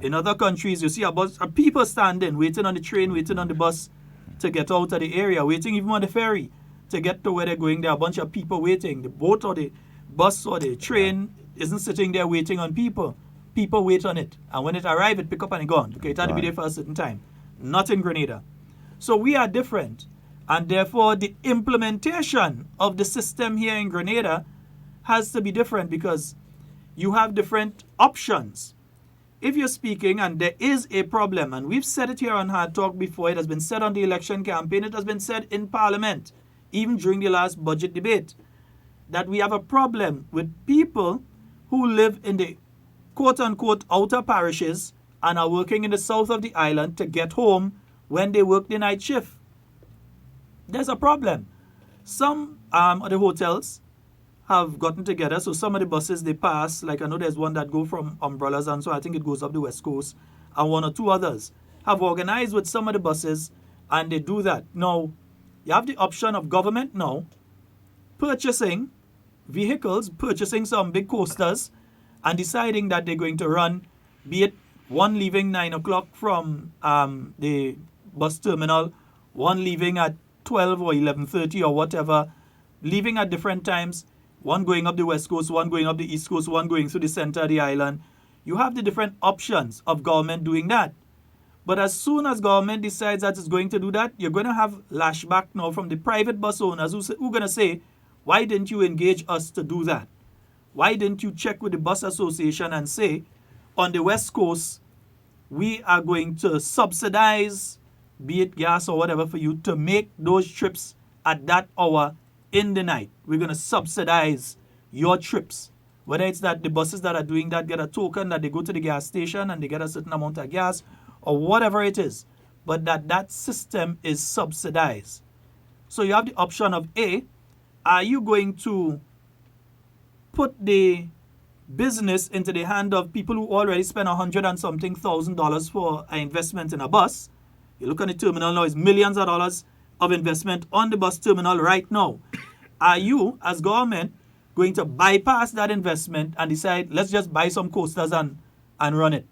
[SPEAKER 14] In other countries, you see a people standing, waiting on the train, waiting on the bus to get out of the area, waiting even on the ferry to get to where they're going. There are a bunch of people waiting. The boat or the bus or the train isn't sitting there waiting on people. People wait on it. And when it arrives, it pick up and it gone. Okay, it had to be there for a certain time. Not in Grenada. So we are different. And therefore, the implementation of the system here in Grenada has to be different because you have different options. If you're speaking, and there is a problem, and we've said it here on Hard Talk before, it has been said on the election campaign, it has been said in Parliament, even during the last budget debate, that we have a problem with people who live in the quote-unquote outer parishes and are working in the south of the island to get home when they work the night shift. There's a problem. Some of the hotels have gotten together, so some of the buses they pass, like I know there's one that go from Umbrellas, and so I think it goes up the West Coast, and one or two others have organized with some of the buses, and they do that. Now, you have the option of government now purchasing vehicles, purchasing some big coasters, and deciding that they're going to run, be it one leaving 9 o'clock from the bus terminal, one leaving at 12 or 11:30 or whatever, leaving at different times, one going up the West Coast, one going up the East Coast, one going through the center of the island. You have the different options of government doing that. But as soon as government decides that it's going to do that, you're going to have lashback now from the private bus owners who are going to say, why didn't you engage us to do that? Why didn't you check with the bus association and say, on the West Coast, we are going to subsidize, be it gas or whatever, for you to make those trips at that hour in the night. We're going to subsidize your trips. Whether it's that the buses that are doing that get a token that they go to the gas station and they get a certain amount of gas or whatever it is, but that system is subsidized. So you have the option of A, are you going to put the business into the hand of people who already spend $100 and something thousand for an investment in a bus? You look on the terminal now, it's millions of dollars of investment on the bus terminal right now. Are you, as government, going to bypass that investment and decide, let's just buy some coasters and run it?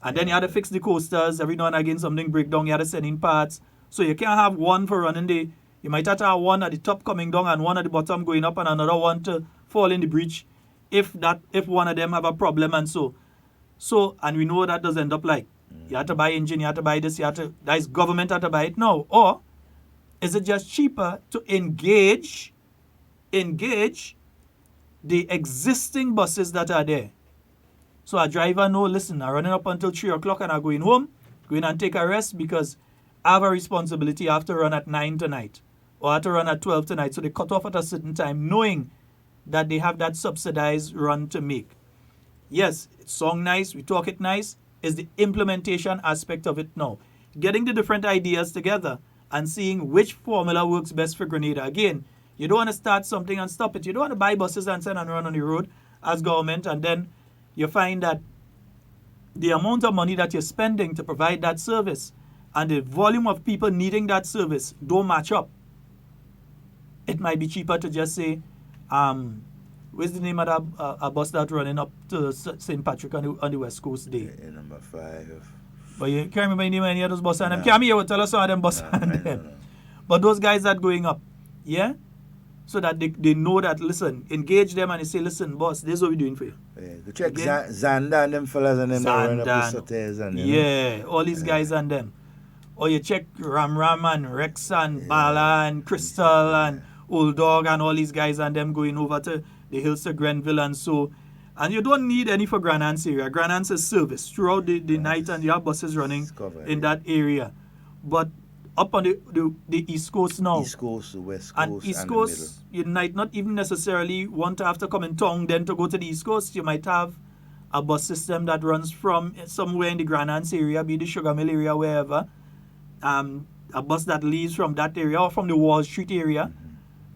[SPEAKER 14] And then you have to fix the coasters. Every now and again, something break down, you have to send in parts. So you can't have one for running you might have to have one at the top coming down and one at the bottom going up and another one to fall in the breach if one of them have a problem and so. And we know that does end up like, you have to buy engine, you have to buy this, that is government have to buy it now. Or is it just cheaper to engage the existing buses that are there? So a driver know, listen, I'm running up until 3 o'clock and I'm going home, going and take a rest because I have a responsibility. I have to run at 9 tonight or I have to run at 12 tonight. So they cut off at a certain time knowing that they have that subsidized run to make. Yes, it sounds nice, we talk it nice, is the implementation aspect of it now. Getting the different ideas together and seeing which formula works best for Grenada. Again, You don't want to start something and stop it. You don't want to buy buses and send and run on the road as government, and then you find that the amount of money that you're spending to provide that service and the volume of people needing that service don't match up. It might be cheaper to just say, where's the name of a bus that's running up to St. Patrick on the West Coast Day?
[SPEAKER 15] Number 5.
[SPEAKER 14] But you can't remember the name of any of those buses. And them come here, tell us some of them buses. But those guys that going up, yeah? So that they know that, listen, engage them and they say, listen, boss, this is what we're doing for you.
[SPEAKER 15] Yeah, go check Zanda and them fellas and them that run up the Sotes and
[SPEAKER 14] yeah, all these guys and them. Or you check Ram and Rex and Bala and Crystal and Old Dog and all these guys and them going over to the hills to Grenville and so. And you don't need any for Grand Anse area. Grand Anse is service throughout the night, and you have buses running in that area. But up on the East Coast now.
[SPEAKER 15] East Coast, the West Coast,
[SPEAKER 14] and East Coast, you might not even necessarily want to have to come in town then to go to the East Coast. You might have a bus system that runs from somewhere in the Grand Anse area, be the Sugar Mill area, wherever. A bus that leaves from that area or from the Wall Street area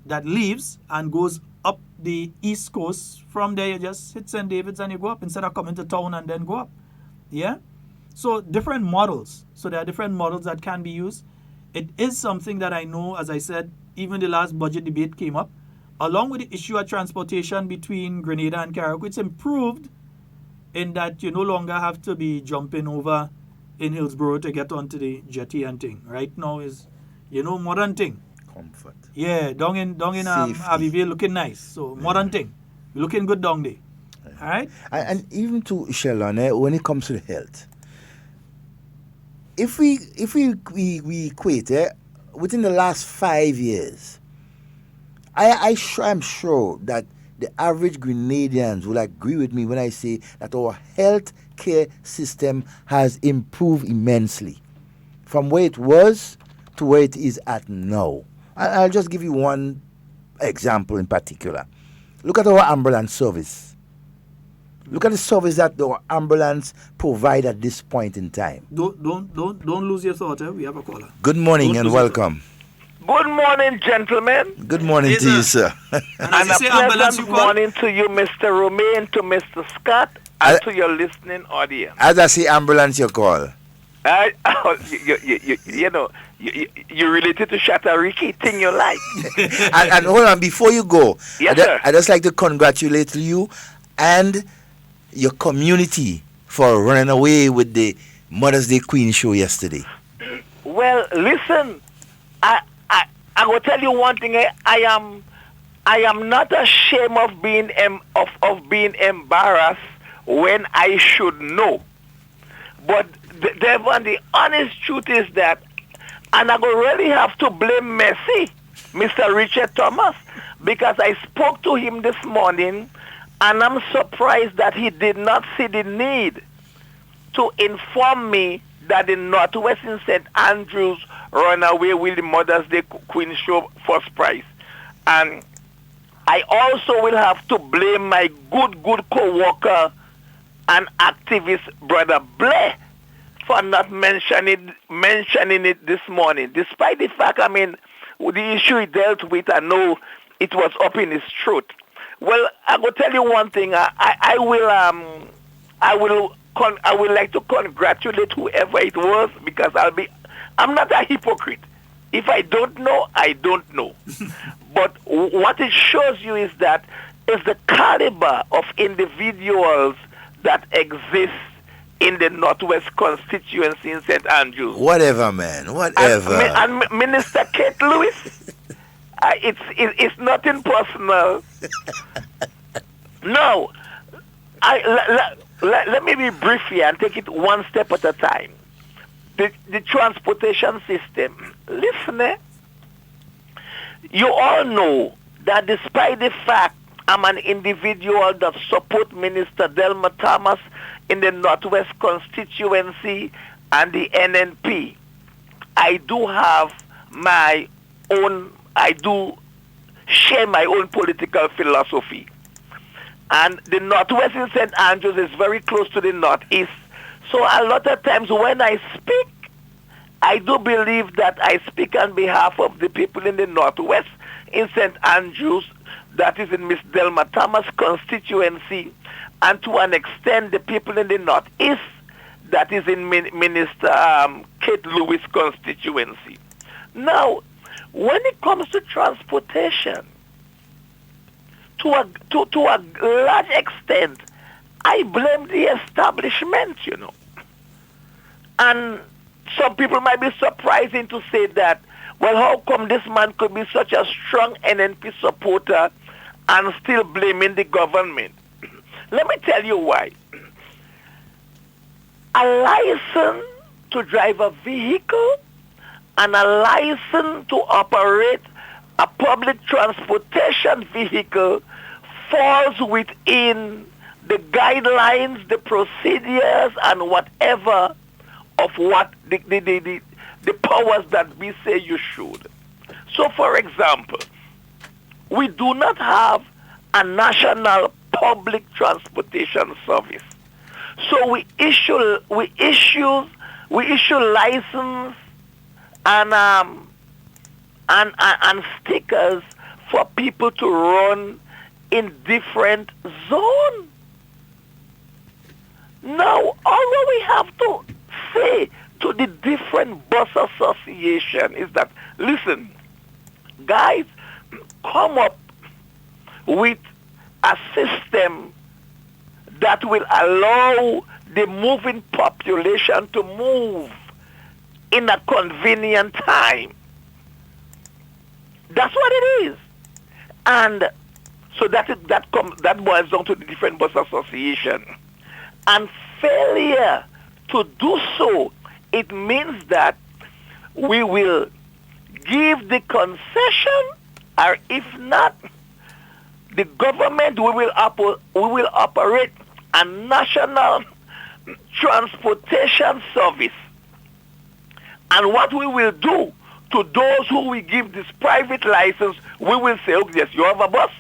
[SPEAKER 14] that leaves and goes up the East Coast. From there, you just hit St. David's and you go up instead of coming to town and then go up. Yeah? So different models. So there are different models that can be used. It is something that I know, as I said, even the last budget debate came up. Along with the issue of transportation between Grenada and Carriacou, it's improved in that you no longer have to be jumping over in Hillsborough to get onto the jetty and thing. Right now is, modern thing.
[SPEAKER 15] Comfort.
[SPEAKER 14] Yeah, down in Abbeville looking nice. So modern thing. Looking good down there. All right?
[SPEAKER 15] And even to Sheldon, when it comes to the health, if we equate within the last 5 years, I'm sure that the average Grenadians will agree with me when I say that our health care system has improved immensely from where it was to where it is at now. I'll just give you one example in particular. Look at our ambulance service. Look at the service that our ambulance provide at this point in time.
[SPEAKER 14] Don't lose your thought. We have a caller.
[SPEAKER 15] Good morning and welcome.
[SPEAKER 19] Good morning, gentlemen.
[SPEAKER 15] Good morning to you, sir.
[SPEAKER 19] And a pleasant morning to you, Mr. Romain, to Mr. Scott, and to your listening audience.
[SPEAKER 15] As I say ambulance, you call.
[SPEAKER 19] You related to Shatariki thing you like.
[SPEAKER 15] and hold on, before you go,
[SPEAKER 19] yes, sir.
[SPEAKER 15] I'd just like to congratulate you and your community for running away with the Mother's Day Queen show yesterday.
[SPEAKER 19] Well, listen, I will tell you one thing. I am not ashamed of being being embarrassed when I should know. But Devon, the honest truth is that, and I go really have to blame Messi, Mr. Richard Thomas, because I spoke to him this morning, and I'm surprised that he did not see the need to inform me that the Northwest in St. Andrews run away with the Mother's Day Queen show first prize. And I also will have to blame my good co-worker and activist brother Blair for not mentioning it this morning. Despite the fact, the issue he dealt with, I know it was up in his throat. Well, I will tell you one thing. I would like to congratulate whoever it was, because I'm not a hypocrite. If I don't know, I don't know. But what it shows you is that is the caliber of individuals that exist in the Northwest constituency in St. Andrews.
[SPEAKER 15] Whatever, man. Whatever.
[SPEAKER 19] And Minister Kate Lewis, it's nothing personal. No. Let me be brief here and take it one step at a time. The transportation system. Listen, you all know that despite the fact I'm an individual that support Minister Delma Thomas in the Northwest constituency and the NNP, I do have I do share my own political philosophy. And the Northwest in St. Andrews is very close to the Northeast. So a lot of times when I speak, I do believe that I speak on behalf of the people in the Northwest, in St. Andrews, that is in Miss Delma Thomas constituency, and to an extent the people in the Northeast, that is in Minister Kate Lewis constituency. Now, when it comes to transportation, to a large extent, I blame the establishment, you know. And some people might be surprising to say that, well, how come this man could be such a strong NNP supporter and still blaming the government? Let me tell you why. A license to drive a vehicle and a license to operate a public transportation vehicle falls within the guidelines, the procedures, and whatever of what the powers that we say you should. So, for example, we do not have a national public transportation service. So we issue license and stickers for people to run in different zones. Now, all we have to say to the different bus association is that, listen, guys, come up with a system that will allow the moving population to move in a convenient time. That's what it is. And so that boils down to the different bus association. And failure to do so, it means that we will give the concession, or if not, the government we will operate a national transportation service. And what we will do to those who we give this private license, we will say, okay, yes, you have a bus,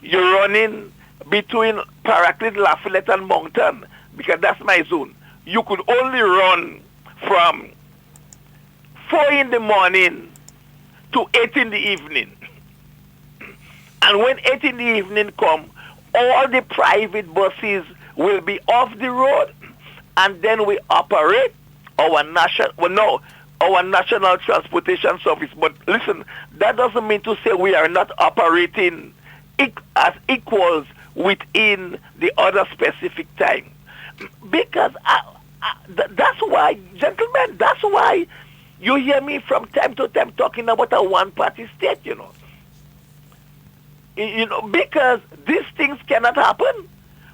[SPEAKER 19] you're running between Paraclete, Lafayette, and Mountain, because that's my zone. You could only run from 4 in the morning to 8 in the evening. And when 8 in the evening come, all the private buses will be off the road, and then we operate our national transportation service. But listen, that doesn't mean to say we are not operating as equals within the other specific time. Because that's why, gentlemen, that's why you hear me from time to time talking about a one-party state, you know. You know, because these things cannot happen.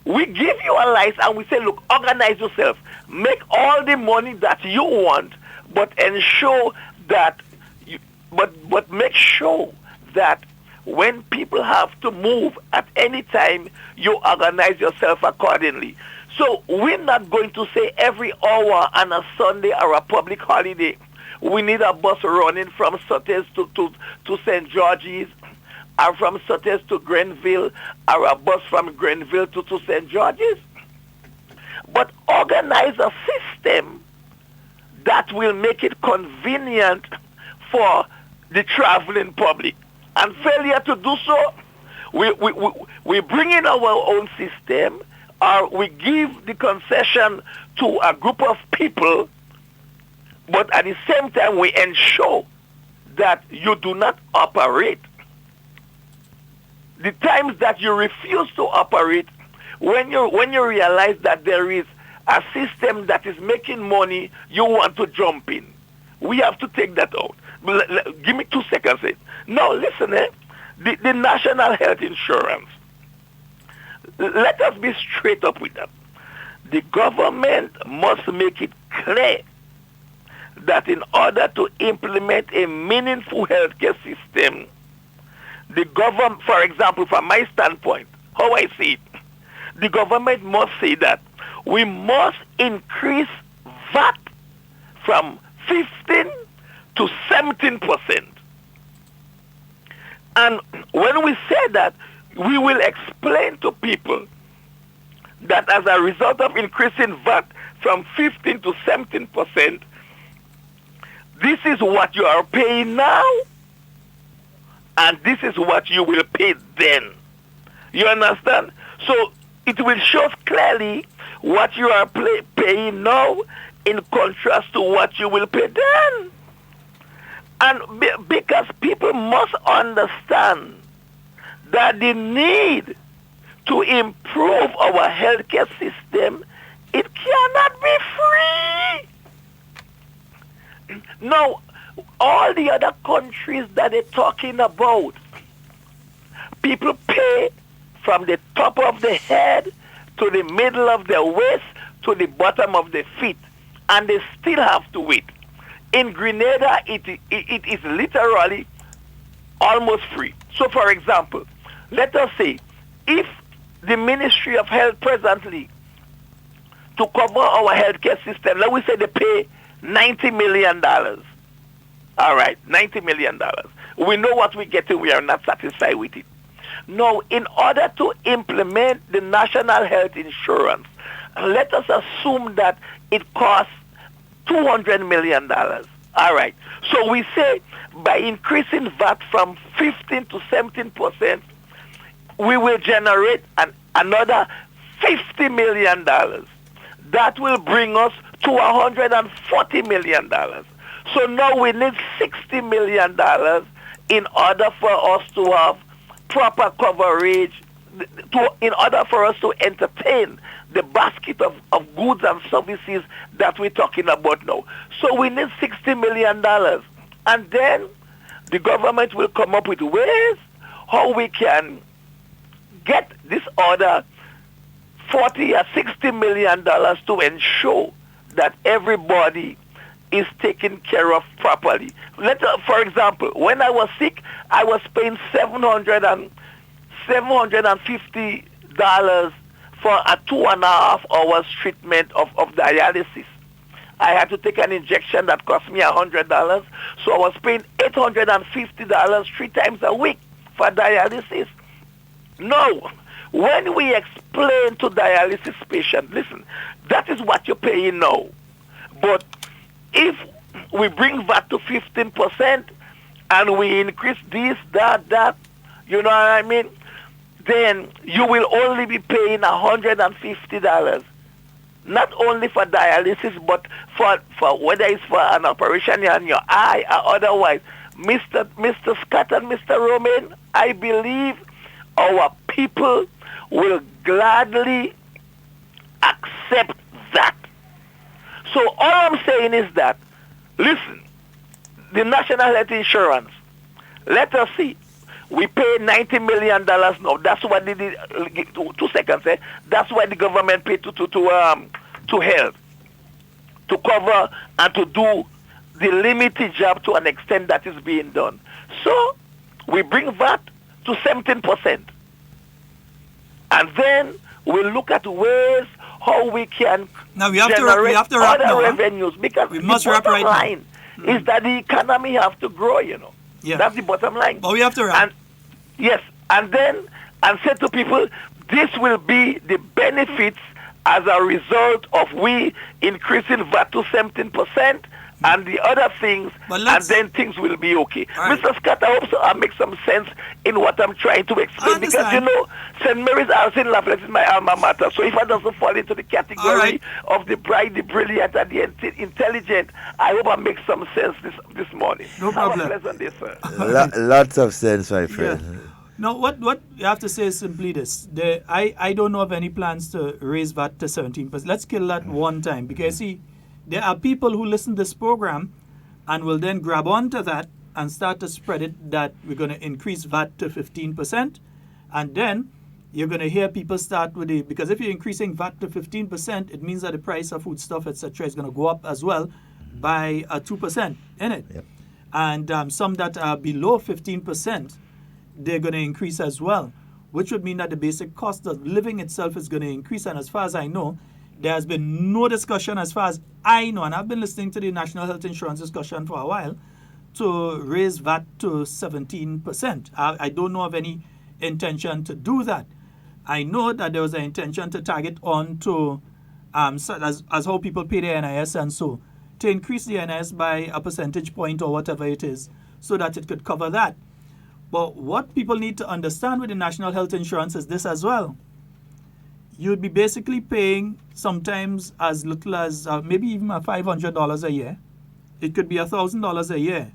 [SPEAKER 19] We give you a license and we say, look, organize yourself. Make all the money that you want, but ensure that but make sure that when people have to move at any time, you organize yourself accordingly. So we're not going to say every hour on a Sunday or a public holiday, we need a bus running from Sutter's to St. George's, or from Sutter's to Grenville, or a bus from Grenville to St. George's. But organize a system that will make it convenient for the traveling public. And failure to do so, we bring in our own system, or we give the concession to a group of people, but at the same time we ensure that you do not operate. The times that you refuse to operate, when you realize that there is a system that is making money, you want to jump in. We have to take that out. Give me 2 seconds. Now listen, the National Health Insurance. Let us be straight up with that. The government must make it clear that in order to implement a meaningful healthcare system, the government, for example, from my standpoint, how I see it, the government must say that we must increase VAT from 15 to 17%. And when we say that, we will explain to people that as a result of increasing VAT from 15 to 17%, this is what you are paying now, and this is what you will pay then. You understand? So it will show clearly what you are paying now in contrast to what you will pay then. And because people must understand that the need to improve our healthcare system, it cannot be free. Now, all the other countries that they're talking about, people pay from the top of the head to the middle of the waist to the bottom of the feet, and they still have to wait. In Grenada, it is literally almost free. So, for example, let us say, if the Ministry of Health presently, to cover our healthcare system, let we say they pay $90 million. All right, $90 million. We know what we get, and we are not satisfied with it. Now, in order to implement the national health insurance, let us assume that it costs $200 million. All right. So we say by increasing VAT from 15 to 17%, we will generate another $50 million. That will bring us to $140 million. So now we need $60 million in order for us to have proper coverage, in order for us to entertain the basket of goods and services that we're talking about now. So we need $60 million. And then the government will come up with ways how we can get this other $40 or $60 million to ensure that everybody is taken care of properly. For example, when I was sick, I was paying $750 for a 2.5 hours treatment of dialysis. I had to take an injection that cost me $100, so I was paying $850 3 times a week for dialysis. No, when we explain to dialysis patients, listen, that is what you're paying now. But if we bring VAT to 15% and we increase this, that, you know what I mean? Then you will only be paying $150. Not only for dialysis, but for whether it's for an operation in your eye or otherwise. Mr. Scott and Mr. Romain, I believe our people will gladly accept that. So all I'm saying is that, listen, the National Health Insurance, let us see. We pay $90 million now. That's what they did. 2 seconds. That's what the government paid to health, to cover and to do the limited job to an extent that is being done. So we bring VAT to 17%, and then we look at ways how we can generate other revenues, because the bottom line is that the economy have to grow.
[SPEAKER 14] Yeah.
[SPEAKER 19] That's the bottom line.
[SPEAKER 14] But we have to
[SPEAKER 19] and then say to people, this will be the benefits as a result of we increasing VAT to 17% and the other things, and then things will be okay. Right. Mr. Scott, I hope I make some sense in what I'm trying to explain, because St. Mary's Alcine Lafayette is my alma mater, so if I doesn't fall into the category of the bright, the brilliant, and the intelligent, I hope I make some sense this morning.
[SPEAKER 14] No problem.
[SPEAKER 19] Have a pleasant day, sir.
[SPEAKER 15] Lots of sense, my friend.
[SPEAKER 14] Yeah. Now, what you have to say is simply this. I don't know of any plans to raise VAT to 17%. Let's kill that one time, because, see, there are people who listen to this program and will then grab onto that and start to spread it that we're going to increase VAT to 15%. And then you're going to hear people start with because if you're increasing VAT to 15%, it means that the price of foodstuff, etc., is going to go up as well by 2% in it.
[SPEAKER 15] Yep.
[SPEAKER 14] And some that are below 15%, they're going to increase as well, which would mean that the basic cost of living itself is going to increase. And as far as I know, there has been no discussion, as far as I know, and I've been listening to the National Health Insurance discussion for a while, to raise VAT to 17%. I don't know of any intention to do that. I know that there was an intention to target on to as how people pay their NIS and so. to increase the NIS by a percentage point or whatever it is, so that it could cover that. But what people need to understand with the national health insurance is this as well. You'd be basically paying sometimes as little as maybe even $500 a year. It could be $1,000 a year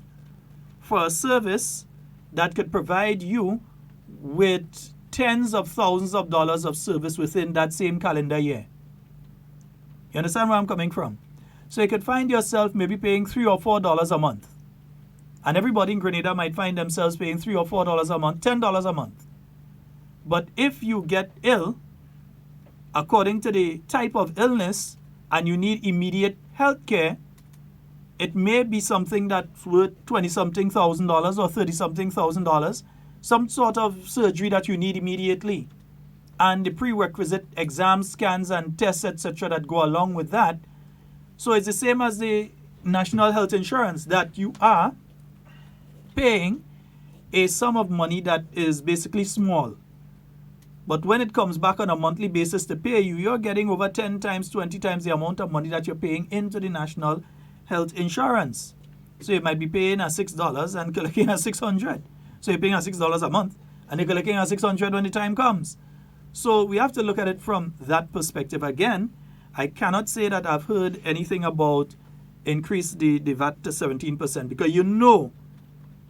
[SPEAKER 14] for a service that could provide you with tens of thousands of dollars of service within that same calendar year. You understand where I'm coming from? So you could find yourself maybe paying $3 or $4 a month. And everybody in Grenada might find themselves paying $3 or $4 a month, $10 a month. But if you get ill, according to the type of illness, and you need immediate health care, it may be something that's worth $20-something thousand or $30-something thousand, some sort of surgery that you need immediately. And the prerequisite exams, scans, and tests, etc. that go along with that. So it's the same as the national health insurance, that you are paying a sum of money that is basically small. But when it comes back on a monthly basis to pay you, you're getting over 10 times, 20 times the amount of money that you're paying into the national health insurance. So you might be paying at $6 and collecting at $600. So you're paying at $6 a month and you're collecting at $600 when the time comes. So we have to look at it from that perspective. Again, I cannot say that I've heard anything about increase the VAT to 17%, because you know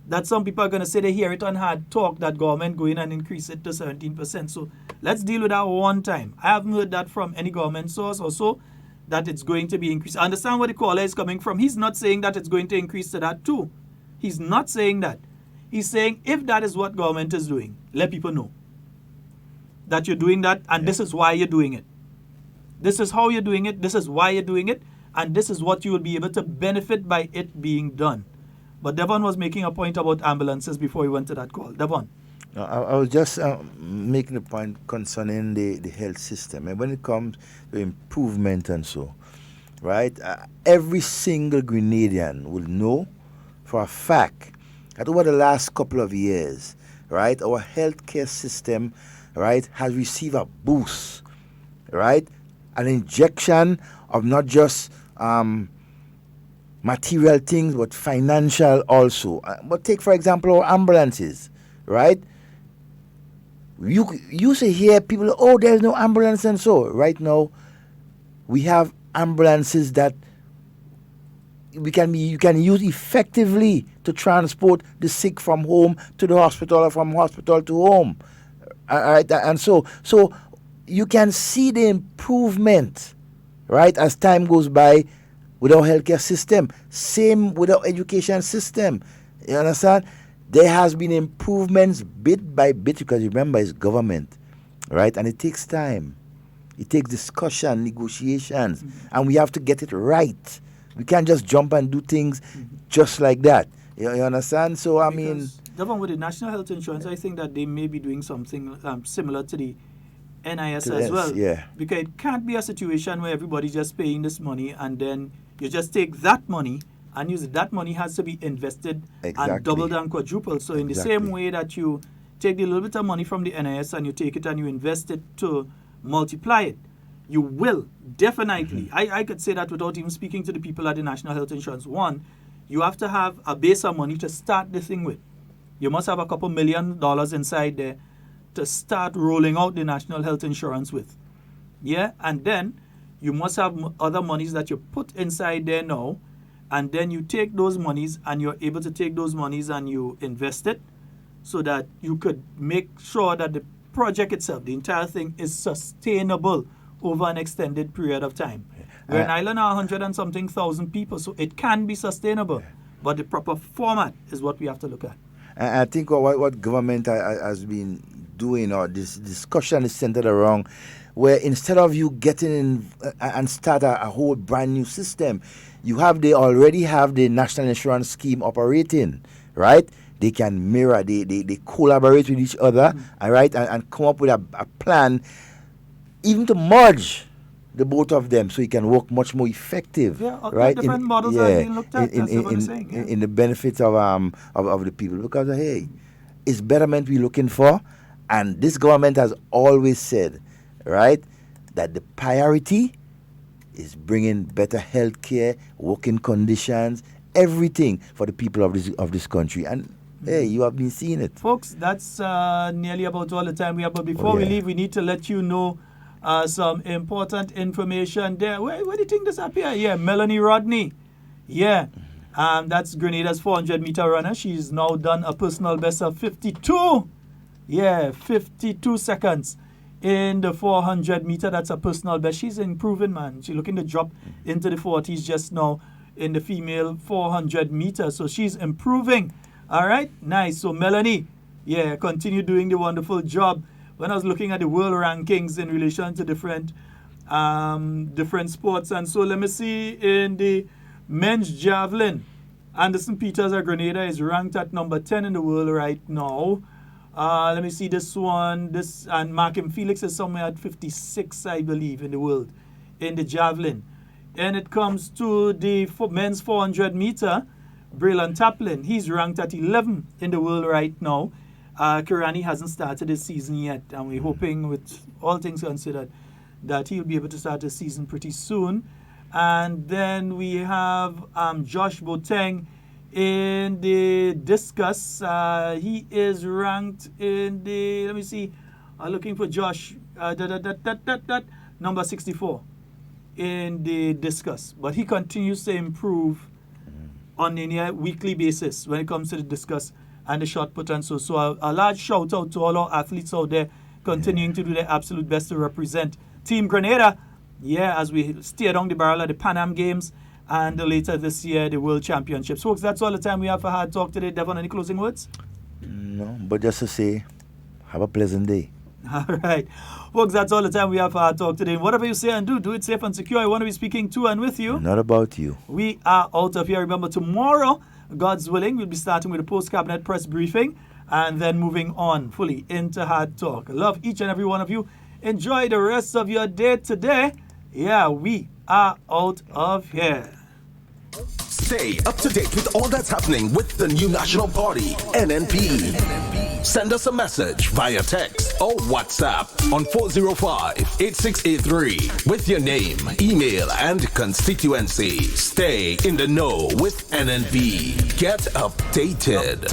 [SPEAKER 14] that some people are going to say they hear it on hard talk that government go in and increase it to 17%. So let's deal with that one time. I haven't heard that from any government source or so that it's going to be increased. I understand where the caller is coming from. He's not saying that it's going to increase to that too. He's not saying that. He's saying if that is what government is doing, let people know that you're doing that, and this is why you're doing it. This is how you're doing it. This is why you're doing it. And this is what you will be able to benefit by it being done. But Devon was making a point about ambulances before he went to that call. Devon.
[SPEAKER 15] I was just making a point concerning the health system. And when it comes to improvement and so, right, every single Grenadian will know for a fact that over the last couple of years, right, our healthcare system, right, has received a boost, right, an injection of not just material things, but financial also. But take, for example, our ambulances, right? You say here, people, oh, there's no ambulance and so. Right now, we have ambulances that you can use effectively to transport the sick from home to the hospital or from hospital to home. All right, and so you can see the improvement, right, as time goes by with our healthcare system. Same with our education system. You understand? There has been improvements bit by bit, because remember, it's government, right? And it takes time. It takes discussion, negotiations, and we have to get it right. We can't just jump and do things just like that. You understand? So, I mean...
[SPEAKER 14] Devon, with the national health insurance, I think that they may be doing something similar to the NIS as well.
[SPEAKER 15] Yeah.
[SPEAKER 14] Because it can't be a situation where everybody's just paying this money and then you just take that money and use it. That money has to be invested and doubled and quadrupled. So in the same way that you take the little bit of money from the NIS and you take it and you invest it to multiply it, you will definitely, I could say that without even speaking to the people at the National Health Insurance. One, you have to have a base of money to start the thing with. You must have a couple $1 million inside there to start rolling out the National Health Insurance with. Yeah, and then you must have other monies that you put inside there now, and then you take those monies and you're able to take those monies and you invest it so that you could make sure that the project itself, the entire thing, is sustainable over an extended period of time. We're an island of 100 and something thousand people, so it can be sustainable. But the proper format is what we have to look at.
[SPEAKER 15] I think what government has been doing, or this discussion is centered around, where instead of you getting in and start a whole brand new system, they already have the national insurance scheme operating, right? They can mirror, they collaborate with each other, all right, and come up with a plan, even to merge the both of them so it can work much more effective, right?
[SPEAKER 14] Different models are being looked at.
[SPEAKER 15] In the benefits of the people, because hey, it's betterment we're looking for, and this government has always said, right, that the priority is bringing better health care, working conditions, everything for the people of this country. And hey, you have been seeing it.
[SPEAKER 14] Folks, that's nearly about all the time we have. But before we leave, we need to let you know some important information there. Where do you think this appear? Yeah, Melanie Rodney. Yeah. That's Grenada's 400-meter runner. She's now done a personal best of 52. Yeah, 52 seconds in the 400 meter. That's a personal best. She's improving, man. She's looking to drop into the 40s just now in the female 400 meter. So she's improving. All right, nice. So Melanie, yeah, continue doing the wonderful job. When I was looking at the world rankings in relation to different sports, and so let me see in the men's javelin, Anderson Peters of Grenada is ranked at number 10 in the world right now. Let me see this one. And Markham Felix is somewhere at 56, I believe, in the world in the javelin. And it comes to the men's 400 meter, Braylon Taplin. He's ranked at 11 in the world right now. Kirani hasn't started his season yet, and we're hoping, with all things considered, that he'll be able to start his season pretty soon. And then we have Josh Boateng in the discus. He is ranked in the, let me see, looking for Josh, number 64 in the discus. But he continues to improve on a weekly basis when it comes to the discus and the shot put. And so a large shout out to all our athletes out there continuing to do their absolute best to represent Team Grenada, as we steer down the barrel at the Pan Am Games and later this year, the World Championships. Folks, that's all the time we have for Hard Talk today. Devon, any closing words?
[SPEAKER 15] No, but just to say, have a pleasant day.
[SPEAKER 14] All right. Folks, that's all the time we have for Hard Talk today. Whatever you say and do it safe and secure. I want to be speaking to and with you.
[SPEAKER 15] Not about you.
[SPEAKER 14] We are out of here. Remember, tomorrow, God's willing, we'll be starting with a post-cabinet press briefing and then moving on fully into Hard Talk. I love each and every one of you. Enjoy the rest of your day today. Yeah, we are out of here.
[SPEAKER 4] Stay up to date with all that's happening with the new National Party, NNP. Send us a message via text or WhatsApp on 405-8683 with your name, email, and constituency. Stay in the know with NNP. Get updated.